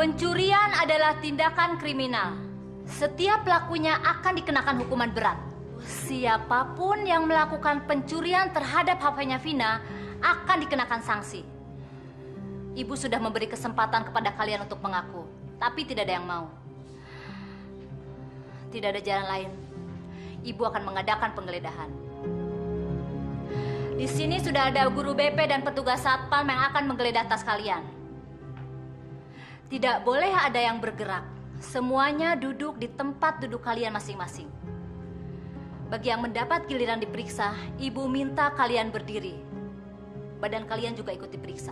Pencurian adalah tindakan kriminal. Setiap pelakunya akan dikenakan hukuman berat. Siapapun yang melakukan pencurian terhadap HP-nya Vina akan dikenakan sanksi. Ibu sudah memberi kesempatan kepada kalian untuk mengaku, tapi tidak ada yang mau. Tidak ada jalan lain. Ibu akan mengadakan penggeledahan. Di sini sudah ada guru BP dan petugas satpam yang akan menggeledah tas kalian. Tidak boleh ada yang bergerak. Semuanya duduk di tempat duduk kalian masing-masing. Bagi yang mendapat giliran diperiksa, Ibu minta kalian berdiri. Badan kalian juga ikut diperiksa.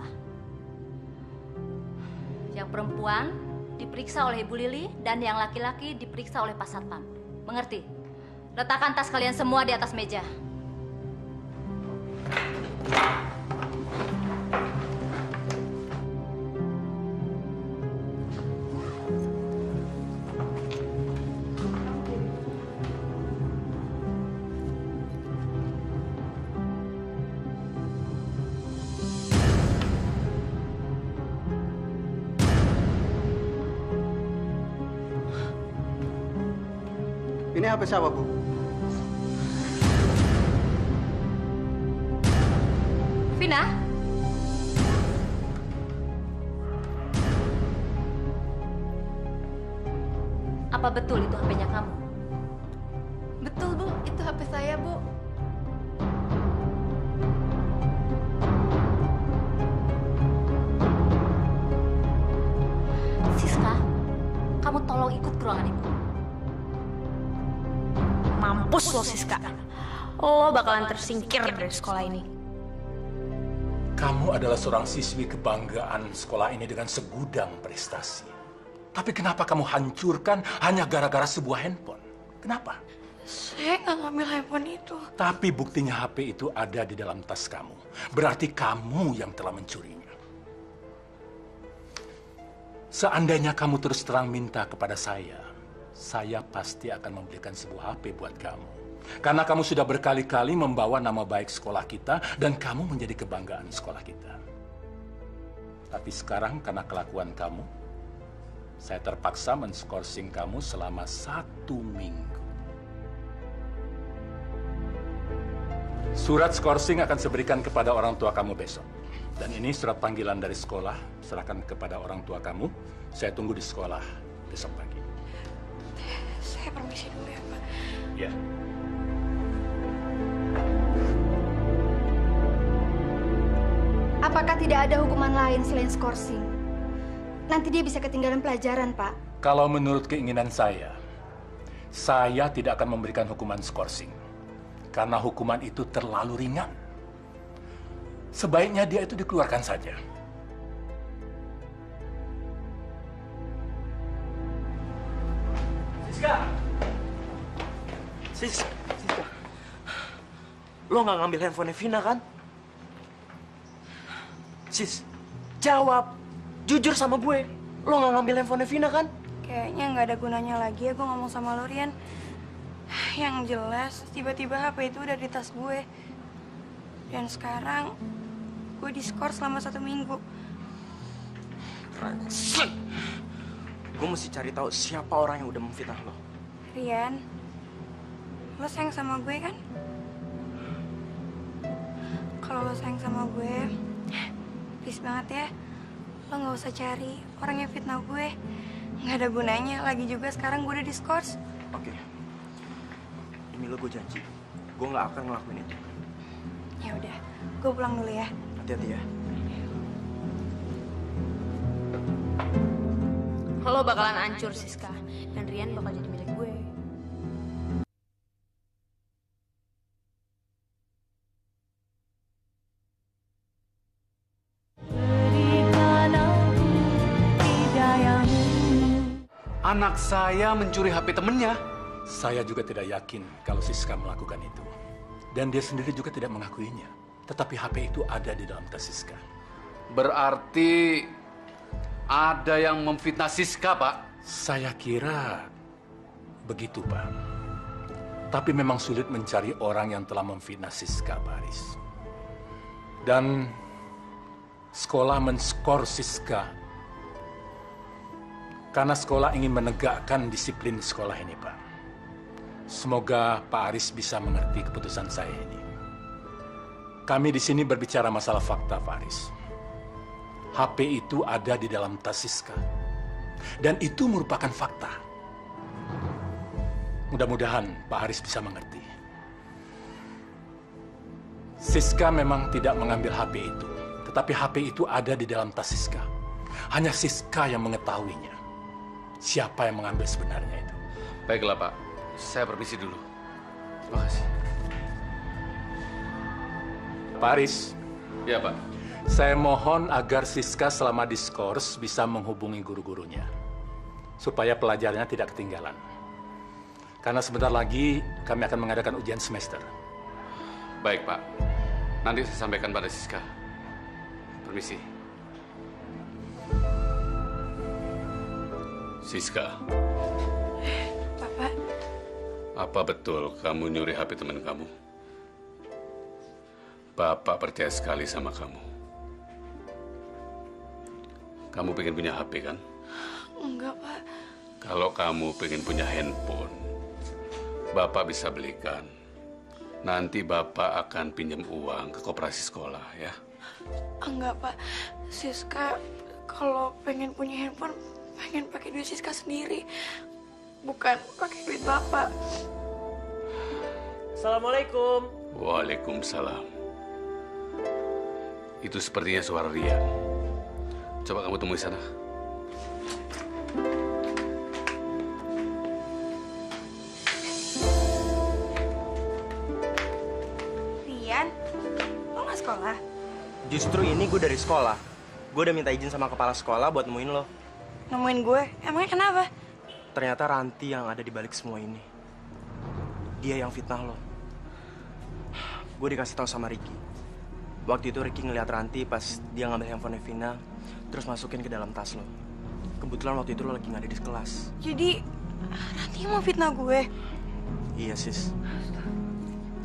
Yang perempuan diperiksa oleh Ibu Lili dan yang laki-laki diperiksa oleh Pak Satpam. Mengerti? Letakkan tas kalian semua di atas meja. Ini HP siapa, Bu? Vina? Apa betul itu HP-nya kamu? Betul, Bu. Itu HP saya, Bu. Siska, kamu tolong ikut ke ruangan Ibu. Mampus lo, Siska. Lo bakalan tersingkir dari sekolah ini. Kamu adalah seorang siswi kebanggaan sekolah ini dengan segudang prestasi. Tapi kenapa kamu hancurkan hanya gara-gara sebuah handphone? Kenapa? Saya nggak ngambil handphone itu. Tapi buktinya HP itu ada di dalam tas kamu. Berarti kamu yang telah mencurinya. Seandainya kamu terus terang minta kepada saya pasti akan membelikan sebuah HP buat kamu. Karena kamu sudah berkali-kali membawa nama baik sekolah kita dan kamu menjadi kebanggaan sekolah kita. Tapi sekarang karena kelakuan kamu, saya terpaksa men-skorsing kamu selama 1 minggu. Surat skorsing akan saya berikan kepada orang tua kamu besok. Dan ini surat panggilan dari sekolah, serahkan kepada orang tua kamu. Saya tunggu di sekolah besok pagi. Saya permisi dulu ya, Pak. Ya. Apakah tidak ada hukuman lain selain skorsing? Nanti dia bisa ketinggalan pelajaran, Pak. Kalau menurut keinginan saya tidak akan memberikan hukuman skorsing. Karena hukuman itu terlalu ringan. Sebaiknya dia itu dikeluarkan saja. Siska. Lo nggak ngambil handphone Vina kan? Sis, jawab. Jujur sama gue. Lo nggak ngambil handphone Vina kan? Kayaknya nggak ada gunanya lagi ya gue ngomong sama lo, Rian. Yang jelas, tiba-tiba HP itu udah di tas gue. Dan sekarang, gue diskors selama 1 minggu. Brengsek. Gue mesti cari tahu siapa orang yang udah memfitnah lo. Rian, lo sayang sama gue kan? Kalau lo sayang sama gue, please banget ya. Lo nggak usah cari orang yang fitnah gue. Nggak ada gunanya. Lagi juga sekarang gue udah diskors. Oke. Demi lo gue janji, gue nggak akan ngelakuin itu. Ya udah, gue pulang dulu ya. Hati-hati ya. Lo bakalan hancur, Siska. Dan Rian bakal jadi milik gue. Anak saya mencuri HP temennya. Saya juga tidak yakin kalau Siska melakukan itu. Dan dia sendiri juga tidak mengakuinya. Tetapi HP itu ada di dalam tas Siska. Berarti ada yang memfitnah Siska, Pak? Saya kira begitu, Pak. Tapi memang sulit mencari orang yang telah memfitnah Siska, Pak Aris. Dan sekolah men-skor Siska Karena sekolah ingin menegakkan disiplin sekolah ini, Pak. Semoga Pak Aris bisa mengerti keputusan saya ini. Kami di sini berbicara masalah fakta, Pak Aris. HP itu ada di dalam tas Siska. Dan itu merupakan fakta. Mudah-mudahan Pak Aris bisa mengerti. Siska memang tidak mengambil HP itu. Tetapi HP itu ada di dalam tas Siska. Hanya Siska yang mengetahuinya. Siapa yang mengambil sebenarnya itu. Baiklah, Pak. Saya permisi dulu. Terima kasih. Pak Aris. Ya, Pak. Saya mohon agar Siska selama diskors bisa menghubungi guru-gurunya. Supaya pelajarannya tidak ketinggalan. Karena sebentar lagi kami akan mengadakan ujian semester. Baik, Pak. Nanti saya sampaikan pada Siska. Permisi. Siska, Papa, apa betul kamu nyuri HP teman kamu? Bapak percaya sekali sama kamu. Kamu pengen punya HP kan? enggak, Pak. Kalau kamu pengen punya handphone, Bapak bisa belikan. Nanti Bapak akan pinjam uang ke koperasi sekolah, ya. Enggak, Pak. Siska kalau pengen punya handphone, pengen pakai duit Siska sendiri. Bukan pakai duit Bapak. Assalamualaikum. Waalaikumsalam. Itu sepertinya suara Rian. Coba kamu temui sana. Rian, lo nggak sekolah? Justru ini gue dari sekolah. Gue udah minta izin sama kepala sekolah buat nemuin lo. Nemuin gue? Emangnya kenapa? Ternyata Ranti yang ada di balik semua ini. Dia yang fitnah lo. Gue dikasih tahu sama Ricky. Waktu itu Ricky ngeliat Ranti pas dia ngambil handphone Vina, terus masukin ke dalam tas lo. Kebetulan waktu itu lo lagi nggak ada di kelas. Jadi Ranti mau fitnah gue? Iya, sis.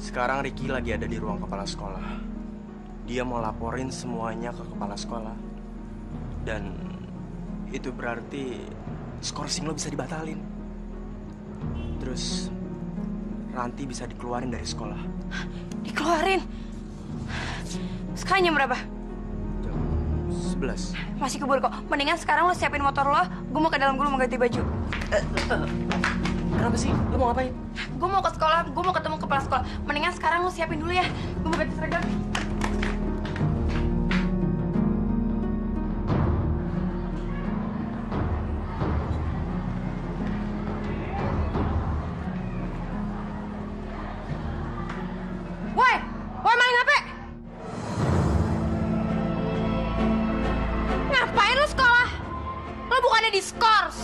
Sekarang Ricky lagi ada di ruang kepala sekolah. Dia mau laporin semuanya ke kepala sekolah. Dan itu berarti skorsing lo bisa dibatalin. Terus Ranti bisa dikeluarin dari sekolah. Dikeluarin? Sekarang jam berapa? Jam 11. Masih keburu kok. Mendingan sekarang lo siapin motor lo. Gue mau ke dalam dulu mau ganti baju. Kenapa sih? Lo mau ngapain? Gue mau ke sekolah. Gue mau ketemu kepala sekolah. Mendingan sekarang lo siapin dulu ya. Gue mau ganti seragam. Woi! Woi, maling HP! Ngapain lo sekolah? Lo bukannya diskors.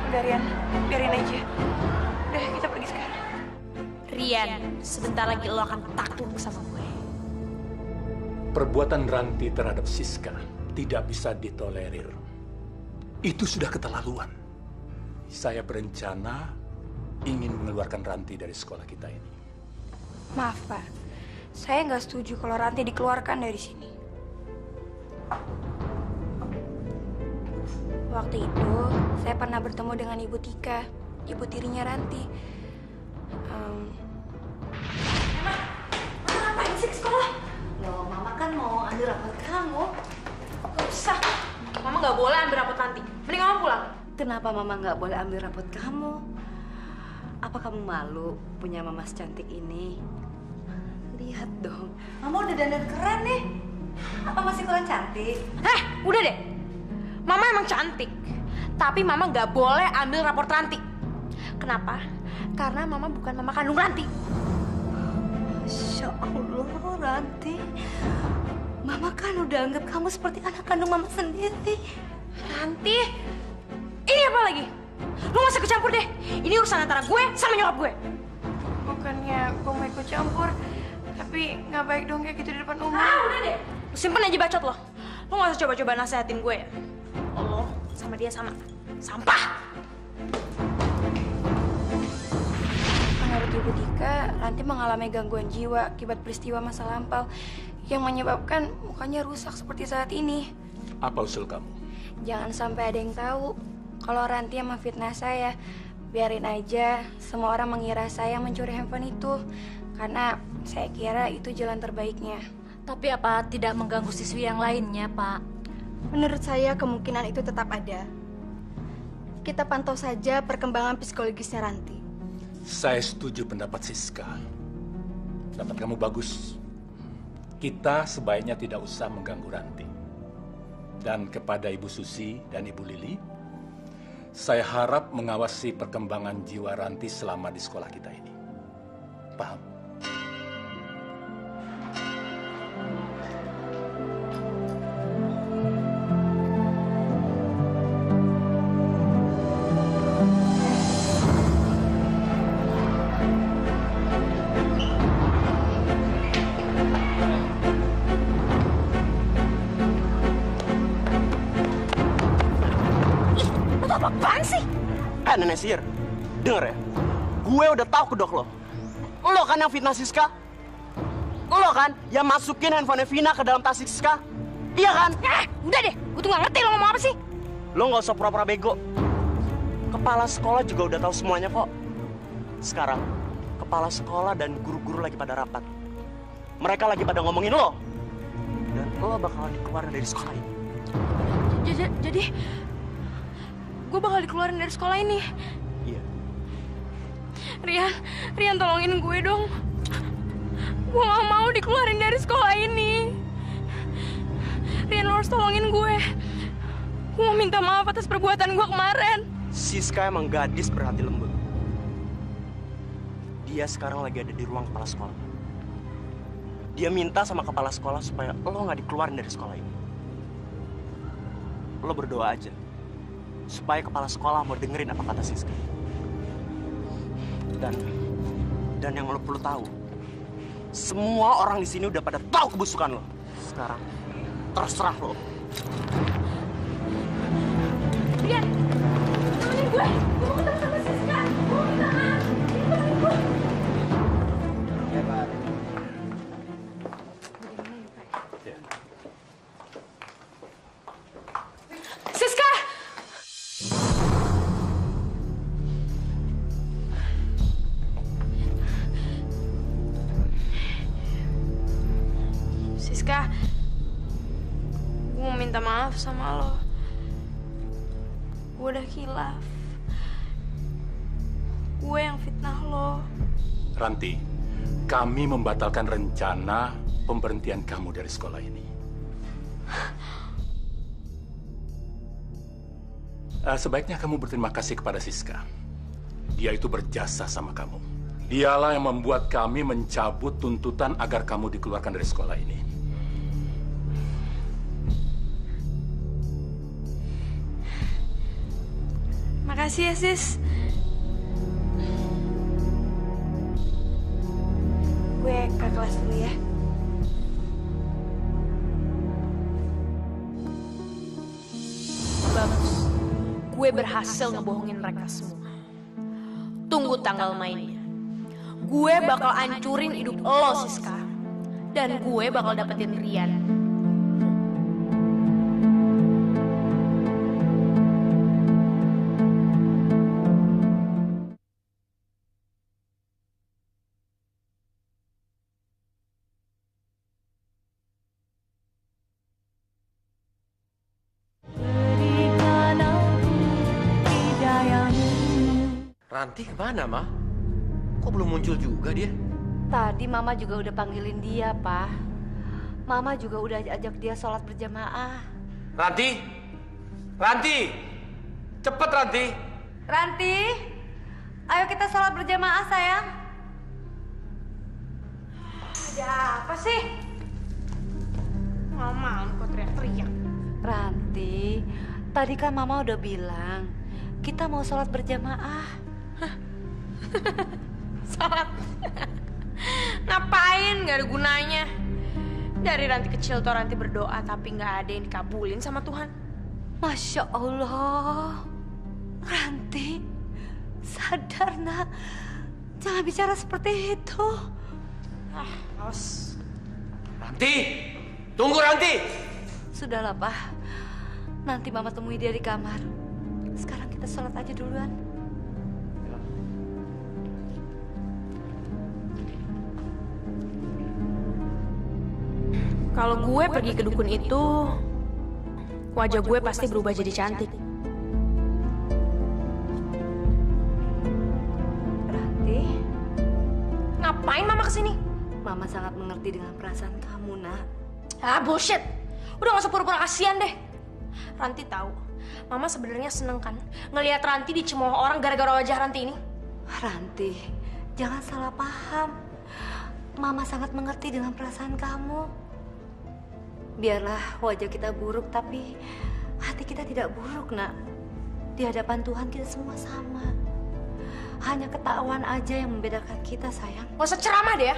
Udah, Rian. Biarin aja. Udah, kita pergi sekarang. Rian, sebentar lagi lo akan takluk sama gue. Perbuatan Ranti terhadap Siska tidak bisa ditolerir. Itu sudah keterlaluan. Saya berencana ingin mengeluarkan Ranti dari sekolah kita ini. Maaf, Pak. Saya nggak setuju kalau Ranti dikeluarkan dari sini. Waktu itu, saya pernah bertemu dengan Ibu Tika, ibu tirinya Ranti. Mama ngapain sih ke sekolah? Loh, Mama kan mau ambil rapot kamu. Gak usah. Mama gak boleh ambil rapot nanti. Mending Mama pulang. Kenapa Mama nggak boleh ambil rapot kamu? Apa kamu malu punya Mama secantik ini? Lihat dong, Mama udah dandan keren nih. Apa masih kurang cantik? Udah deh. Mama emang cantik. Tapi Mama gak boleh ambil raport Ranti. Kenapa? Karena Mama bukan Mama kandung Ranti. Masya Allah, Ranti. Mama kan udah anggap kamu seperti anak kandung Mama sendiri. Ranti, ini apa lagi? Lo gak usah ikut campur deh. Ini urusan antara gue sama nyokap gue. Bukannya gue mau ikut campur, tapi nggak baik dong kayak gitu di depan umum. Udah deh. Lo simpen aja bacot lo. Lo gak usah coba-coba nasehatin gue ya. Lo sama dia sama. Sampah. Menurut Ibu Tika, Ranti mengalami gangguan jiwa akibat peristiwa masa lampau yang menyebabkan mukanya rusak seperti saat ini. Apa usul kamu? Jangan sampai ada yang tahu kalau Ranti yang memfitnah saya. Biarin aja semua orang mengira saya mencuri handphone itu. Karena saya kira itu jalan terbaiknya. Tapi apa tidak mengganggu siswi yang lainnya, Pak? Menurut saya kemungkinan itu tetap ada. Kita pantau saja perkembangan psikologisnya Ranti. Saya setuju pendapat Siska. Pendapat kamu bagus. Kita sebaiknya tidak usah mengganggu Ranti. Dan kepada Ibu Susi dan Ibu Lili, saya harap mengawasi perkembangan jiwa Ranti selama di sekolah kita ini. Paham? Apaan sih? Nenek sihir, denger ya. Gue udah tahu kedok lo. Lo kan yang fitnah Siska. Lo kan yang masukin handphone Vina ke dalam tas Siska. Iya kan? Udah deh, gue tuh gak ngerti lo ngomong apa sih. Lo nggak usah pura-pura bego. Kepala sekolah juga udah tahu semuanya kok. Sekarang, kepala sekolah dan guru-guru lagi pada rapat. Mereka lagi pada ngomongin lo. Dan lo bakalan dikeluarin dari sekolah ini. Jadi gue bakal dikeluarin dari sekolah ini. Iya. Rian tolongin gue dong. Gue gak mau dikeluarin dari sekolah ini. Rian, lo harus tolongin gue. Gue mau minta maaf atas perbuatan gue kemarin. Siska emang gadis berhati lembut. Dia sekarang lagi ada di ruang kepala sekolah. Dia minta sama kepala sekolah supaya lo nggak dikeluarin dari sekolah ini. Lo berdoa aja supaya kepala sekolah mau dengerin apa kata Siska. Dan yang lo perlu tahu, semua orang di sini udah pada tahu kebusukan lo. Sekarang terserah lo. Rian, temenin gue. Gue mau ketemu sama Siska. Gue mau minta maaf. Temenin gue. Siska! Siska, gue mau minta maaf sama lo. Gue udah khilaf. Gue yang fitnah lo. Ranti, kami membatalkan rencana pemberhentian kamu dari sekolah ini. Sebaiknya kamu berterima kasih kepada Siska. Dia itu berjasa sama kamu. Dialah yang membuat kami mencabut tuntutan agar kamu dikeluarkan dari sekolah ini. Makasih ya, Sis. Gue ke kelas dulu ya. Bagus. Gue berhasil ngebohongin mereka semua. Tunggu tanggal mainnya. Gue bakal hancurin hidup lo, Siska. Dan gue bakal dapetin Rian. Ranti kemana, Ma? Kok belum muncul juga dia? Tadi Mama juga udah panggilin dia, Pak. Mama juga udah ajak dia sholat berjamaah. Ranti! Ranti! Cepet, Ranti! Ranti, ayo kita sholat berjamaah, sayang. Ada apa sih? Mama kok teriak-teriak. Ranti, tadi kan Mama udah bilang kita mau sholat berjamaah. Sholat. Ngapain? Gak ada gunanya. Dari Ranti kecil tuh Ranti berdoa tapi gak ada yang dikabulin sama Tuhan. Masya Allah, Ranti, sadar nak, jangan bicara seperti itu. Ranti! Tunggu, Ranti! Sudahlah, Pak. Nanti Mama temui dia di kamar. Sekarang kita sholat aja duluan. Kalau gue pergi ke dukun itu, wajah gue pasti berubah jadi cantik. Ranti, Ngapain Mama kesini? Mama sangat mengerti dengan perasaan kamu, Nak. Ah, bullshit. Udah gak usah pura-pura kasihan deh. Ranti tahu, Mama sebenarnya seneng kan ngelihat Ranti dicemooh orang gara-gara wajah Ranti ini. Ranti, jangan salah paham. Mama sangat mengerti dengan perasaan kamu. Biarlah wajah kita buruk, tapi hati kita tidak buruk, Nak. Di hadapan Tuhan kita semua sama. Hanya ketahuan aja yang membedakan kita, sayang. Gak usah ceramah deh ya.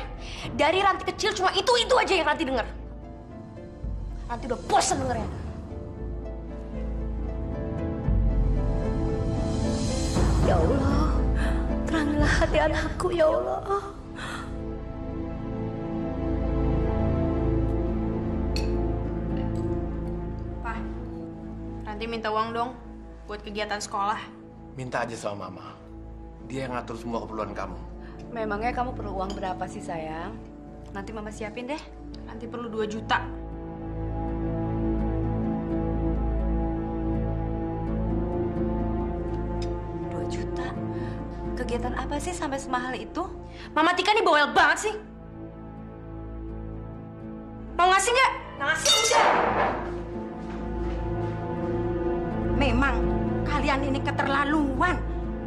Dari Ranti kecil cuma itu aja yang Ranti denger. Ranti udah bosan dengernya. Ya Allah, terangilah hati anakku, ya Allah. Pak, Ranti minta uang dong buat kegiatan sekolah. Minta aja sama Mama. Dia yang ngatur semua keperluan kamu. Memangnya kamu perlu uang berapa sih, sayang? Nanti Mama siapin deh. Ranti perlu 2 juta. Kegiatan apa sih sampai semahal itu? Mama Tika nih bawel banget sih. Mau ngasih nggak? Nggak ngasih udah. Memang kalian ini keterlaluan.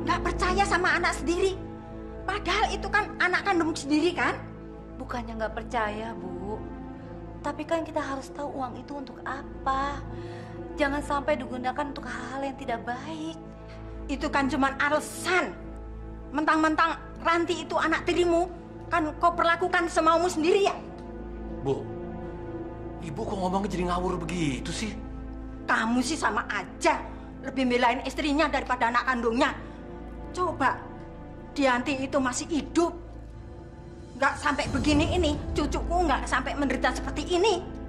Nggak percaya sama anak sendiri. Padahal itu kan anak kandung sendiri kan? Bukannya nggak percaya, Bu. Tapi kan kita harus tahu uang itu untuk apa. Jangan sampai digunakan untuk hal-hal yang tidak baik. Itu kan cuma alasan. Mentang-mentang Ranti itu anak tirimu, kan kau perlakukan semaumu sendiri ya? Bu, Ibu kok ngomongnya jadi ngawur begitu sih? Kamu sih sama aja. Lebih belain istrinya daripada anak kandungnya. Coba, Dianti itu masih hidup. Nggak sampai begini ini, cucuku nggak sampai menderita seperti ini.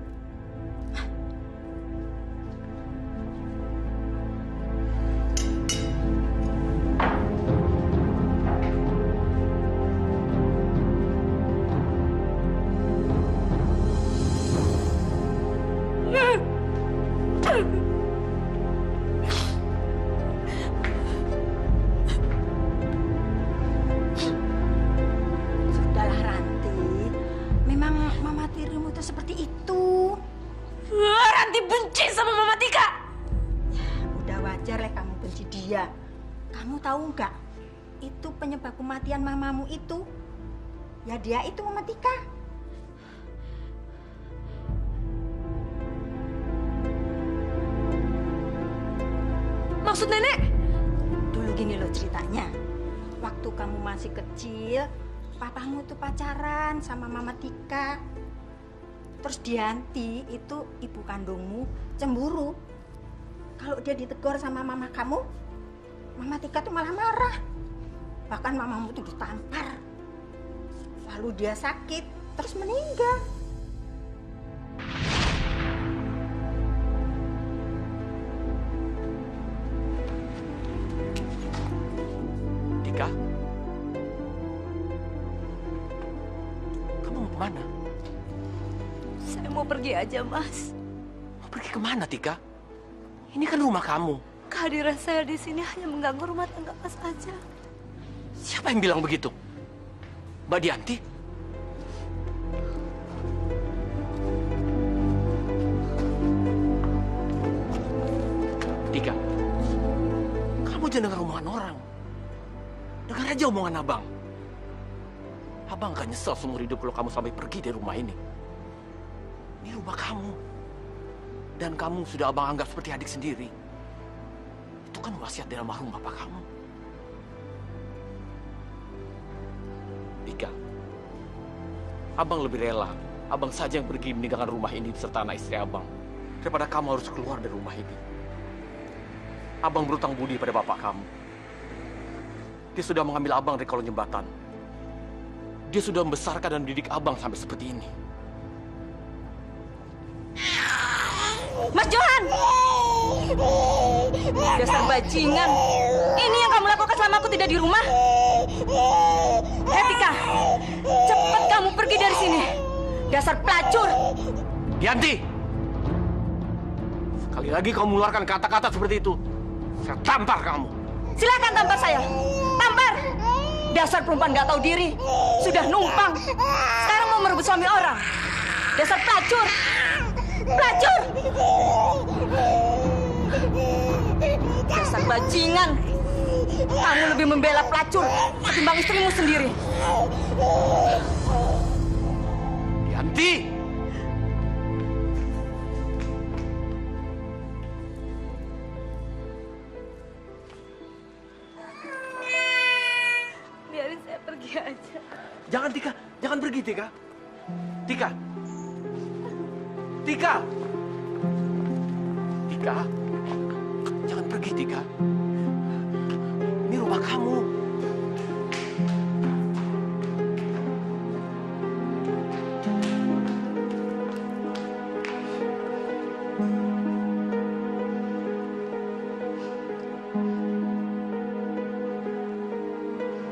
Sudahlah Ranti, memang mama tirimu itu seperti itu. Ranti benci sama Mama Tika. Udah wajar lah kamu benci dia. Kamu tahu nggak? Itu penyebab kematian mamamu itu. Ya dia itu Mama Tika. Maksud nenek? Dulu gini loh ceritanya. Waktu kamu masih kecil, papamu tuh pacaran sama Mama Tika. Terus Dianti itu ibu kandungmu cemburu. Kalau dia ditegur sama mama kamu, Mama Tika tuh malah marah. Bahkan mamamu tuh ditampar. Lalu dia sakit, terus meninggal. Tika? Kamu mau kemana? Saya mau pergi aja, Mas. Mau pergi kemana, Tika? Ini kan rumah kamu. Kehadiran saya di sini hanya mengganggu rumah tangga Mas aja. Siapa yang bilang begitu? Mbak Dianti? Tika, kamu jangan dengar omongan orang. Dengar aja omongan abang. Abang gak nyesel seumur hidup kalau kamu sampai pergi dari rumah ini. Ini rumah kamu. Dan kamu sudah abang anggap seperti adik sendiri. Itu kan wasiat dari almarhum bapak kamu. Tika, abang lebih rela abang saja yang pergi meninggalkan rumah ini serta anak istri abang daripada kamu harus keluar dari rumah ini. Abang berutang budi pada bapak kamu. Dia sudah mengambil abang dari kolong jembatan. Dia sudah membesarkan dan mendidik abang sampai seperti ini. Mas Johan! Dasar bajingan. Ini yang kamu lakukan selama aku tidak di rumah. Tika, cepat kamu pergi dari sini. Dasar pelacur. Yanti! Sekali lagi kamu mengeluarkan kata-kata seperti itu, saya tampar kamu. Silakan tampar saya. Tampar. Dasar perempuan gak tahu diri. Sudah numpang. Sekarang mau merebut suami orang. Dasar pelacur. Pelacur. Dasar bajingan. Kamu lebih membela pelacur ketimbang istrimu sendiri. Yanti! Biarin saya pergi aja. Jangan, Tika. Jangan pergi, Tika. Tika. Tika. Tika. Jangan pergi, Tika. Ini rumah kamu.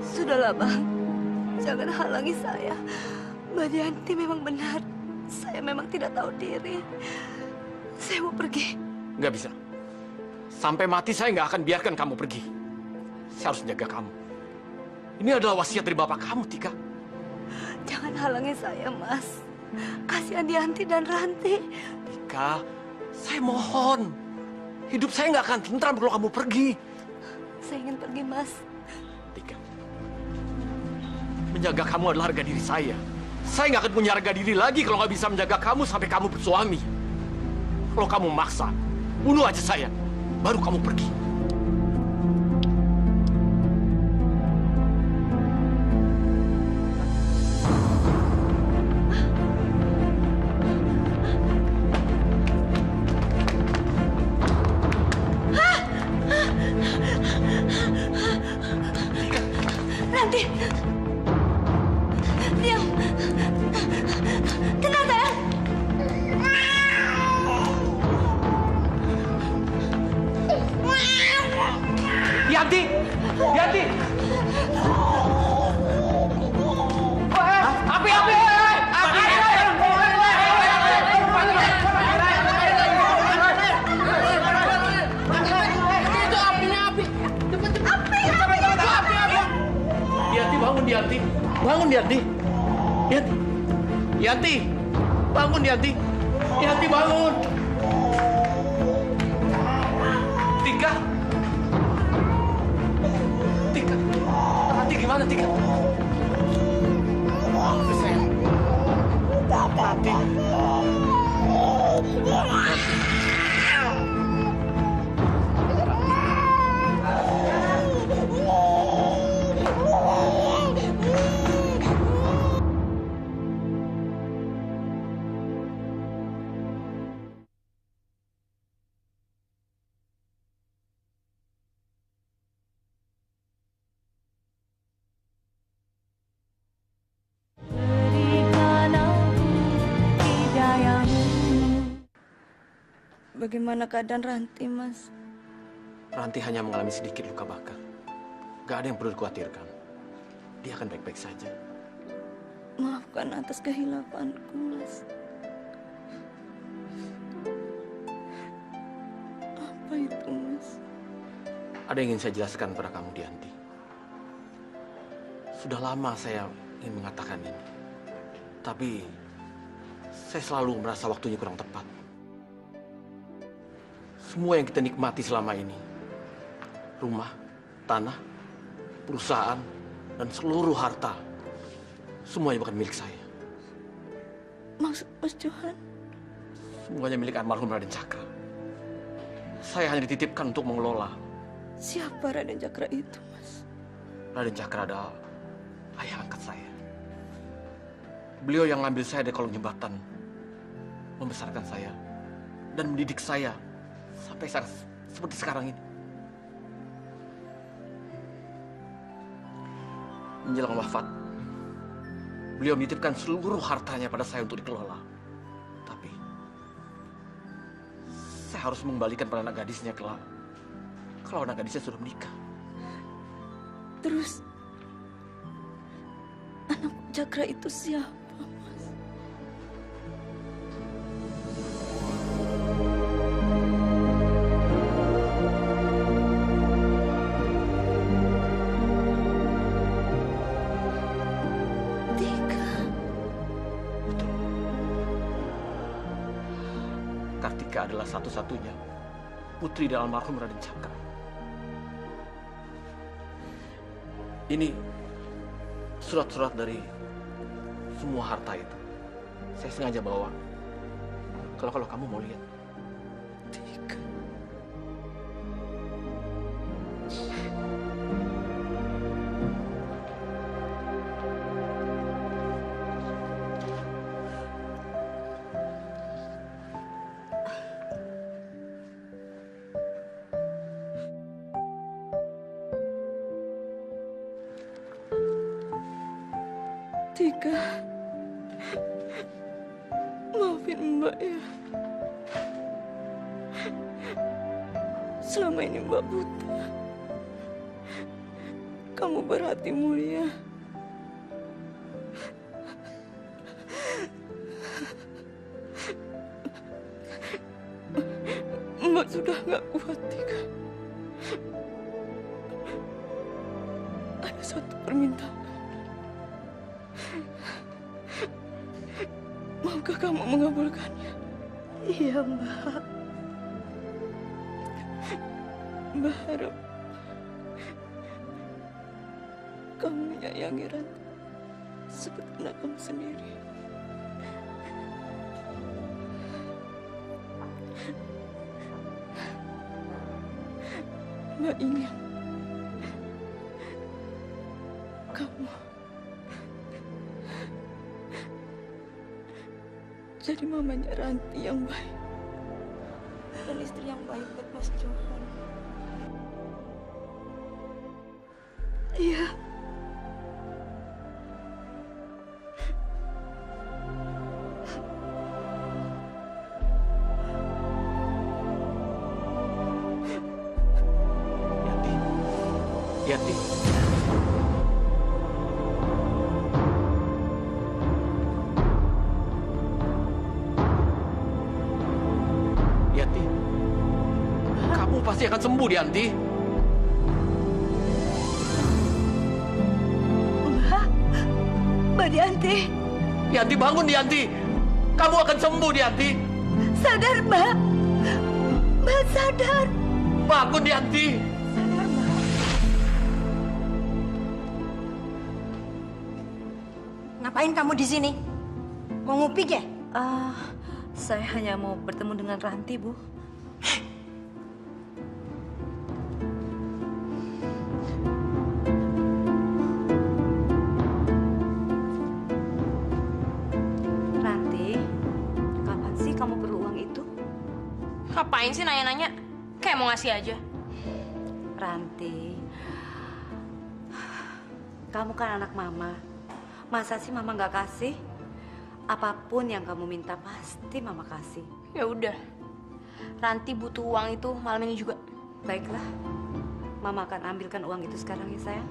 Sudahlah, Bang. Jangan halangi saya. Mbak Yanti memang benar. Saya memang tidak tahu diri. Saya mau pergi. Nggak bisa. Sampai mati saya nggak akan biarkan kamu pergi. Saya harus jaga kamu. Ini adalah wasiat dari bapak kamu, Tika. Jangan halangi saya, Mas. Kasihan Yanti dan Ranti. Tika, saya mohon. Hidup saya nggak akan tentram kalau kamu pergi. Saya ingin pergi, Mas. Tika, menjaga kamu adalah harga diri saya. Saya nggak akan punya harga diri lagi kalau nggak bisa menjaga kamu sampai kamu bersuami. Kalau kamu maksa, bunuh aja saya. Baru kamu pergi. Ranti! Diam! Tenang, sayang! Yanti! Yanti! Api! Api! Yanti, bangun Yanti! Bangun Yanti! Yanti! Yanti! Bangun Yanti! Yanti, bangun! Tika! Tika! Nanti gimana Tika? Sayang. Nanti. Bagaimana keadaan Ranti, Mas? Ranti hanya mengalami sedikit luka bakar. Gak ada yang perlu dikhawatirkan. Dia akan baik-baik saja. Maafkan atas kehilafanku, Mas. Apa itu, Mas? Ada yang ingin saya jelaskan pada kamu, Dianti. Sudah lama saya ingin mengatakan ini. Tapi saya selalu merasa waktunya kurang tepat. Semua yang kita nikmati selama ini, rumah, tanah, perusahaan, dan seluruh harta, semuanya bukan milik saya. Maksud Mas Johan? Semuanya milik almarhum Raden Cakra. Saya hanya dititipkan untuk mengelola. Siapa Raden Cakra itu, Mas? Raden Cakra adalah ayah angkat saya. Beliau yang ngambil saya dari kolong jembatan, membesarkan saya, dan mendidik saya sampai seperti sekarang ini. Menjelang wafat, beliau menitipkan seluruh hartanya pada saya untuk dikelola. Tapi saya harus mengembalikan pada anak gadisnya kelak. Kalau anak gadisnya sudah menikah. Terus anak Cakra itu siapa, Mas? Tika. Betul. Kartika adalah satu-satunya putri dari almarhum Raden Cakra. Ini surat-surat dari semua harta itu. Saya sengaja bawa. Kalau kamu mau lihat. Tika. Tika, maafin Mbak ya. Selama ini Mbak buta. Kamu berhati mulia. Mbak sudah gak kuat, Tika. Ada satu permintaan. Maukah kamu mengabulkannya? Iya, Mbak. Mbak harap kamu menyayangi Ranti seperti anak kamu sendiri. Mbak ingin kamu jadi mamanya Ranti yang baik dan istri yang baik buat Mas Johan. Iya. Yanti. Yanti. Kamu pasti akan sembuh, Yanti. Mbak Dianti. Yanti, bangun, Yanti. Kamu akan sembuh, Yanti. Sadar, Mbak. Mbak sadar. Bangun, Yanti. Sadar, Mbak. Ngapain kamu di sini? Mau ngupik ya? Saya hanya mau bertemu dengan Ranti, Bu. Ranti, kapan sih kamu perlu uang itu? Ngapain sih nanya-nanya? Kayak mau ngasih aja. Ranti, kamu kan anak mama. Masa sih mama nggak kasih? Apapun yang kamu minta pasti mama kasih. Ya udah. Ranti butuh uang itu malam ini juga. Baiklah, mama akan ambilkan uang itu sekarang ya sayang.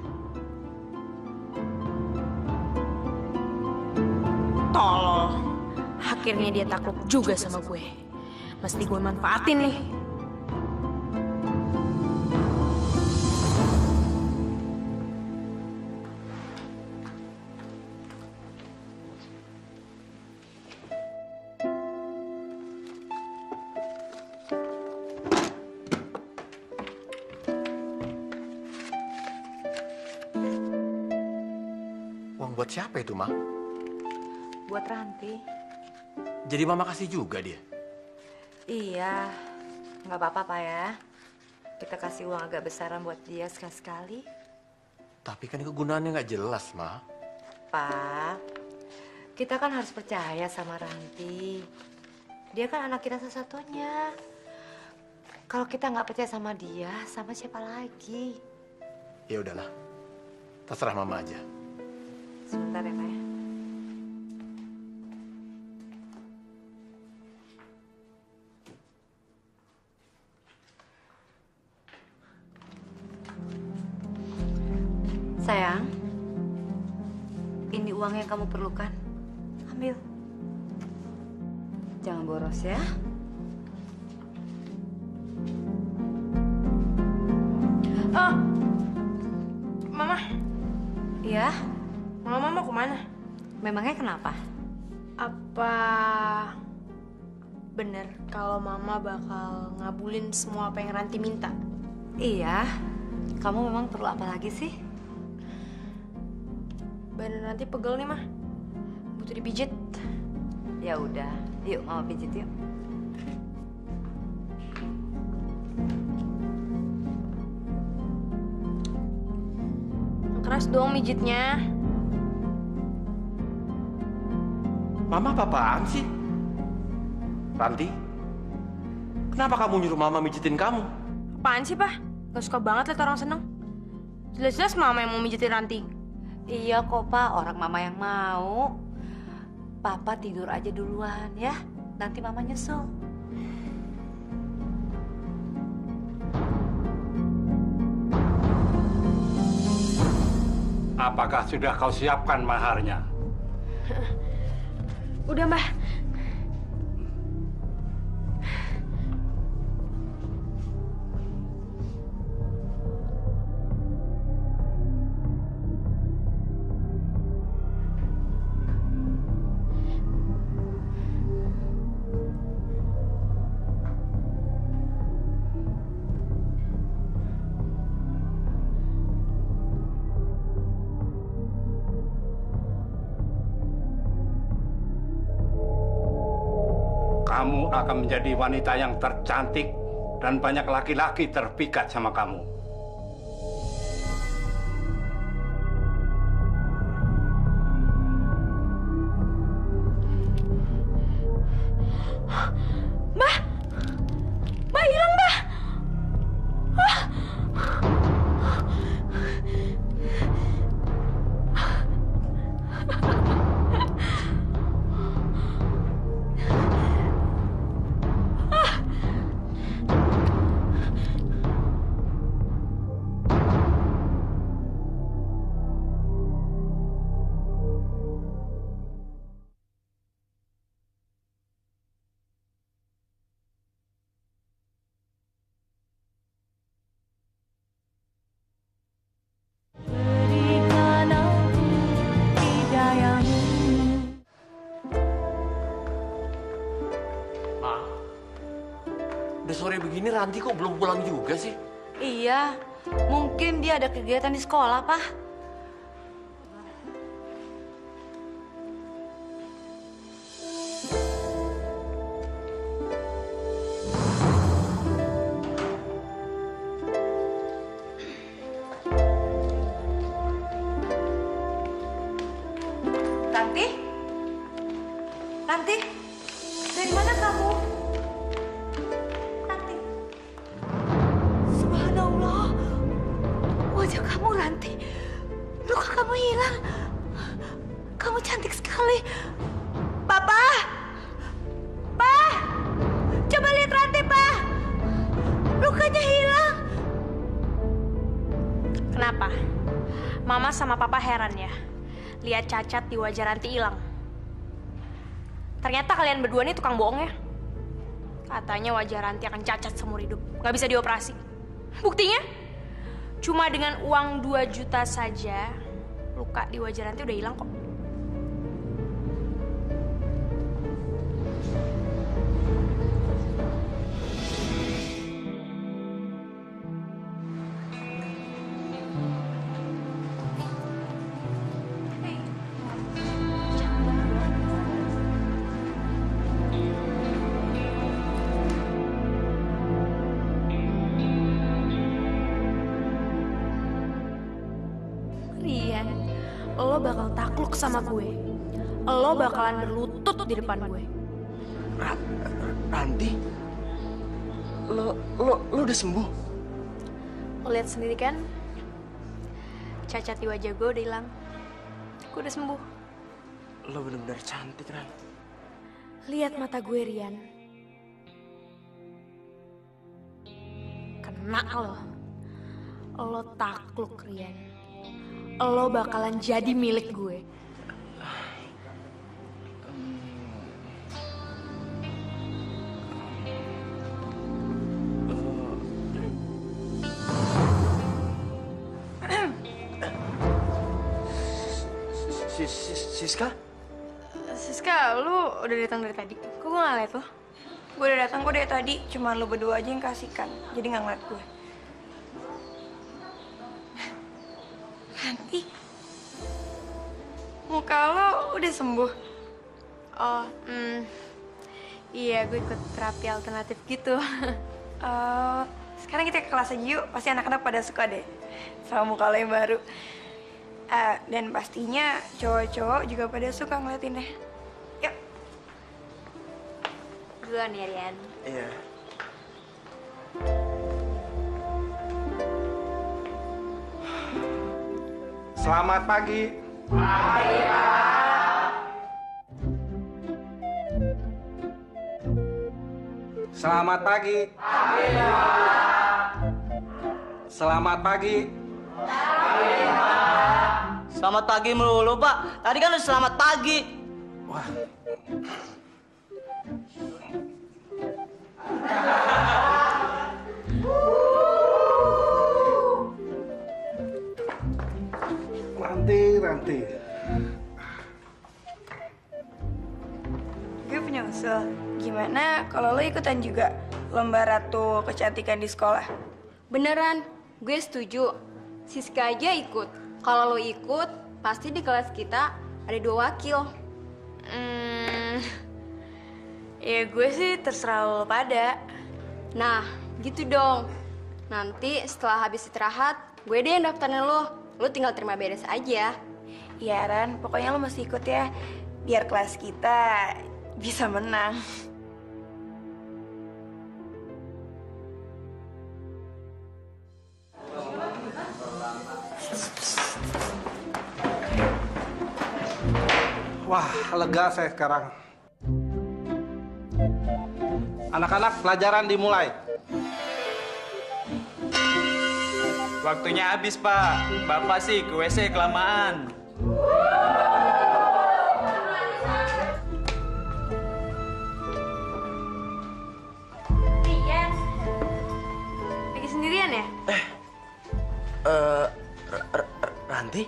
Tolol. Akhirnya dia takut juga sama gue. Mesti gue manfaatin nih. Uang buat siapa itu, Ma? Buat Ranti. Jadi Mama kasih juga dia? Iya, nggak apa-apa Pak ya. Kita kasih uang agak besaran buat dia sekali-sekali. Tapi kan kegunaannya nggak jelas, Ma. Pak, kita kan harus percaya sama Ranti. Dia kan anak kita satu-satunya. Kalau kita nggak percaya sama dia, sama siapa lagi? Ya udahlah, terserah Mama aja. Sebentar ya Pak ya. Sayang, ini uang yang kamu perlukan. Ambil. Jangan boros ya. Oh, Mama. Iya, Mama mau kemana? memangnya kenapa? Apa bener kalau Mama bakal ngabulin semua apa yang Ranti minta? Iya, kamu memang perlu apa lagi sih? Badan Ranti pegel nih, Mah. Butuh dipijit. Ya udah, yuk mama pijit yuk. Yang keras dong mijitnya. Mama apa-apaan sih? Ranti, kenapa kamu nyuruh Mama mijitin kamu? Apaan sih, Pak? Gak suka banget liat orang seneng. Jelas-jelas Mama yang mau mijitin Ranti. Iya kok Pak, orang mama yang mau. Papa tidur aja duluan ya, nanti mama nyusul. Apakah sudah kau siapkan maharnya? Udah, Mbah. Kamu akan menjadi wanita yang tercantik dan banyak laki-laki terpikat sama kamu. Mbah! Mbah hilang, Mbah! Udah sore begini Ranti kok belum pulang juga sih? Iya, mungkin dia ada kegiatan di sekolah, Pak. Ranti? Ranti? Dari mana kamu? Ranti? Subhanallah. Wajah kamu, Ranti. Luka kamu hilang. Kamu cantik sekali. Papa! Pa! Coba lihat Ranti, Pa! Lukanya hilang. Kenapa? Mama sama Papa heran ya? Lihat cacat di wajah Ranti hilang. Ternyata kalian berdua nih tukang bohong ya. Katanya wajah Ranti akan cacat seumur hidup. Gak bisa dioperasi. Buktinya? Cuma dengan uang 2 juta saja, luka di wajah Ranti udah hilang kok. Rian, lo bakal takluk sama gue. Lo bakalan berlutut di depan gue. Ranti, lo udah sembuh? Lo lihat sendiri kan? Cacat di wajah gue udah hilang. Gue udah sembuh. Lo bener-bener cantik, Ran. Lihat mata gue, Rian. Kena lo. Lo takluk, Rian. lo bakalan jadi milik gue. Siska? Siska, lu udah datang dari tadi? Kok gue nggak liat lo? Gue udah datang kok dari tadi, cuma lu berdua aja yang kasihkan, jadi nggak ngeliat gue. Nanti muka lo udah sembuh. Oh, iya gue ikut terapi alternatif gitu. Sekarang kita ke kelas aja yuk, pasti anak-anak pada suka deh sama muka lo yang baru. Dan pastinya cowok-cowok juga pada suka ngeliatin deh. Yuk. Duluan ya, Rian. Iya. Selamat pagi. Pagi, Pak. Selamat pagi. Pagi, Pak. Selamat pagi. Pagi, Pak. Selamat pagi melulu, Pak. Tadi kan udah selamat pagi. Wah. Ranti. Gue punya usul. Gimana kalau lo ikutan juga lomba ratu kecantikan di sekolah? Beneran, gue setuju. Siska aja ikut. Kalau lo ikut, pasti di kelas kita ada 2 wakil. Ya gue sih terserah lo pada. Nah, gitu dong. Nanti setelah habis istirahat, gue deh yang daftarin lo. Lo tinggal terima beres aja. Iya Ran, pokoknya lo mesti ikut ya. Biar kelas kita bisa menang. Wah, lega saya sekarang. Anak-anak, pelajaran dimulai. Waktunya habis, Pak. Bapak sih ke WC kelamaan. Rian, lagi sendirian ya? Ranti?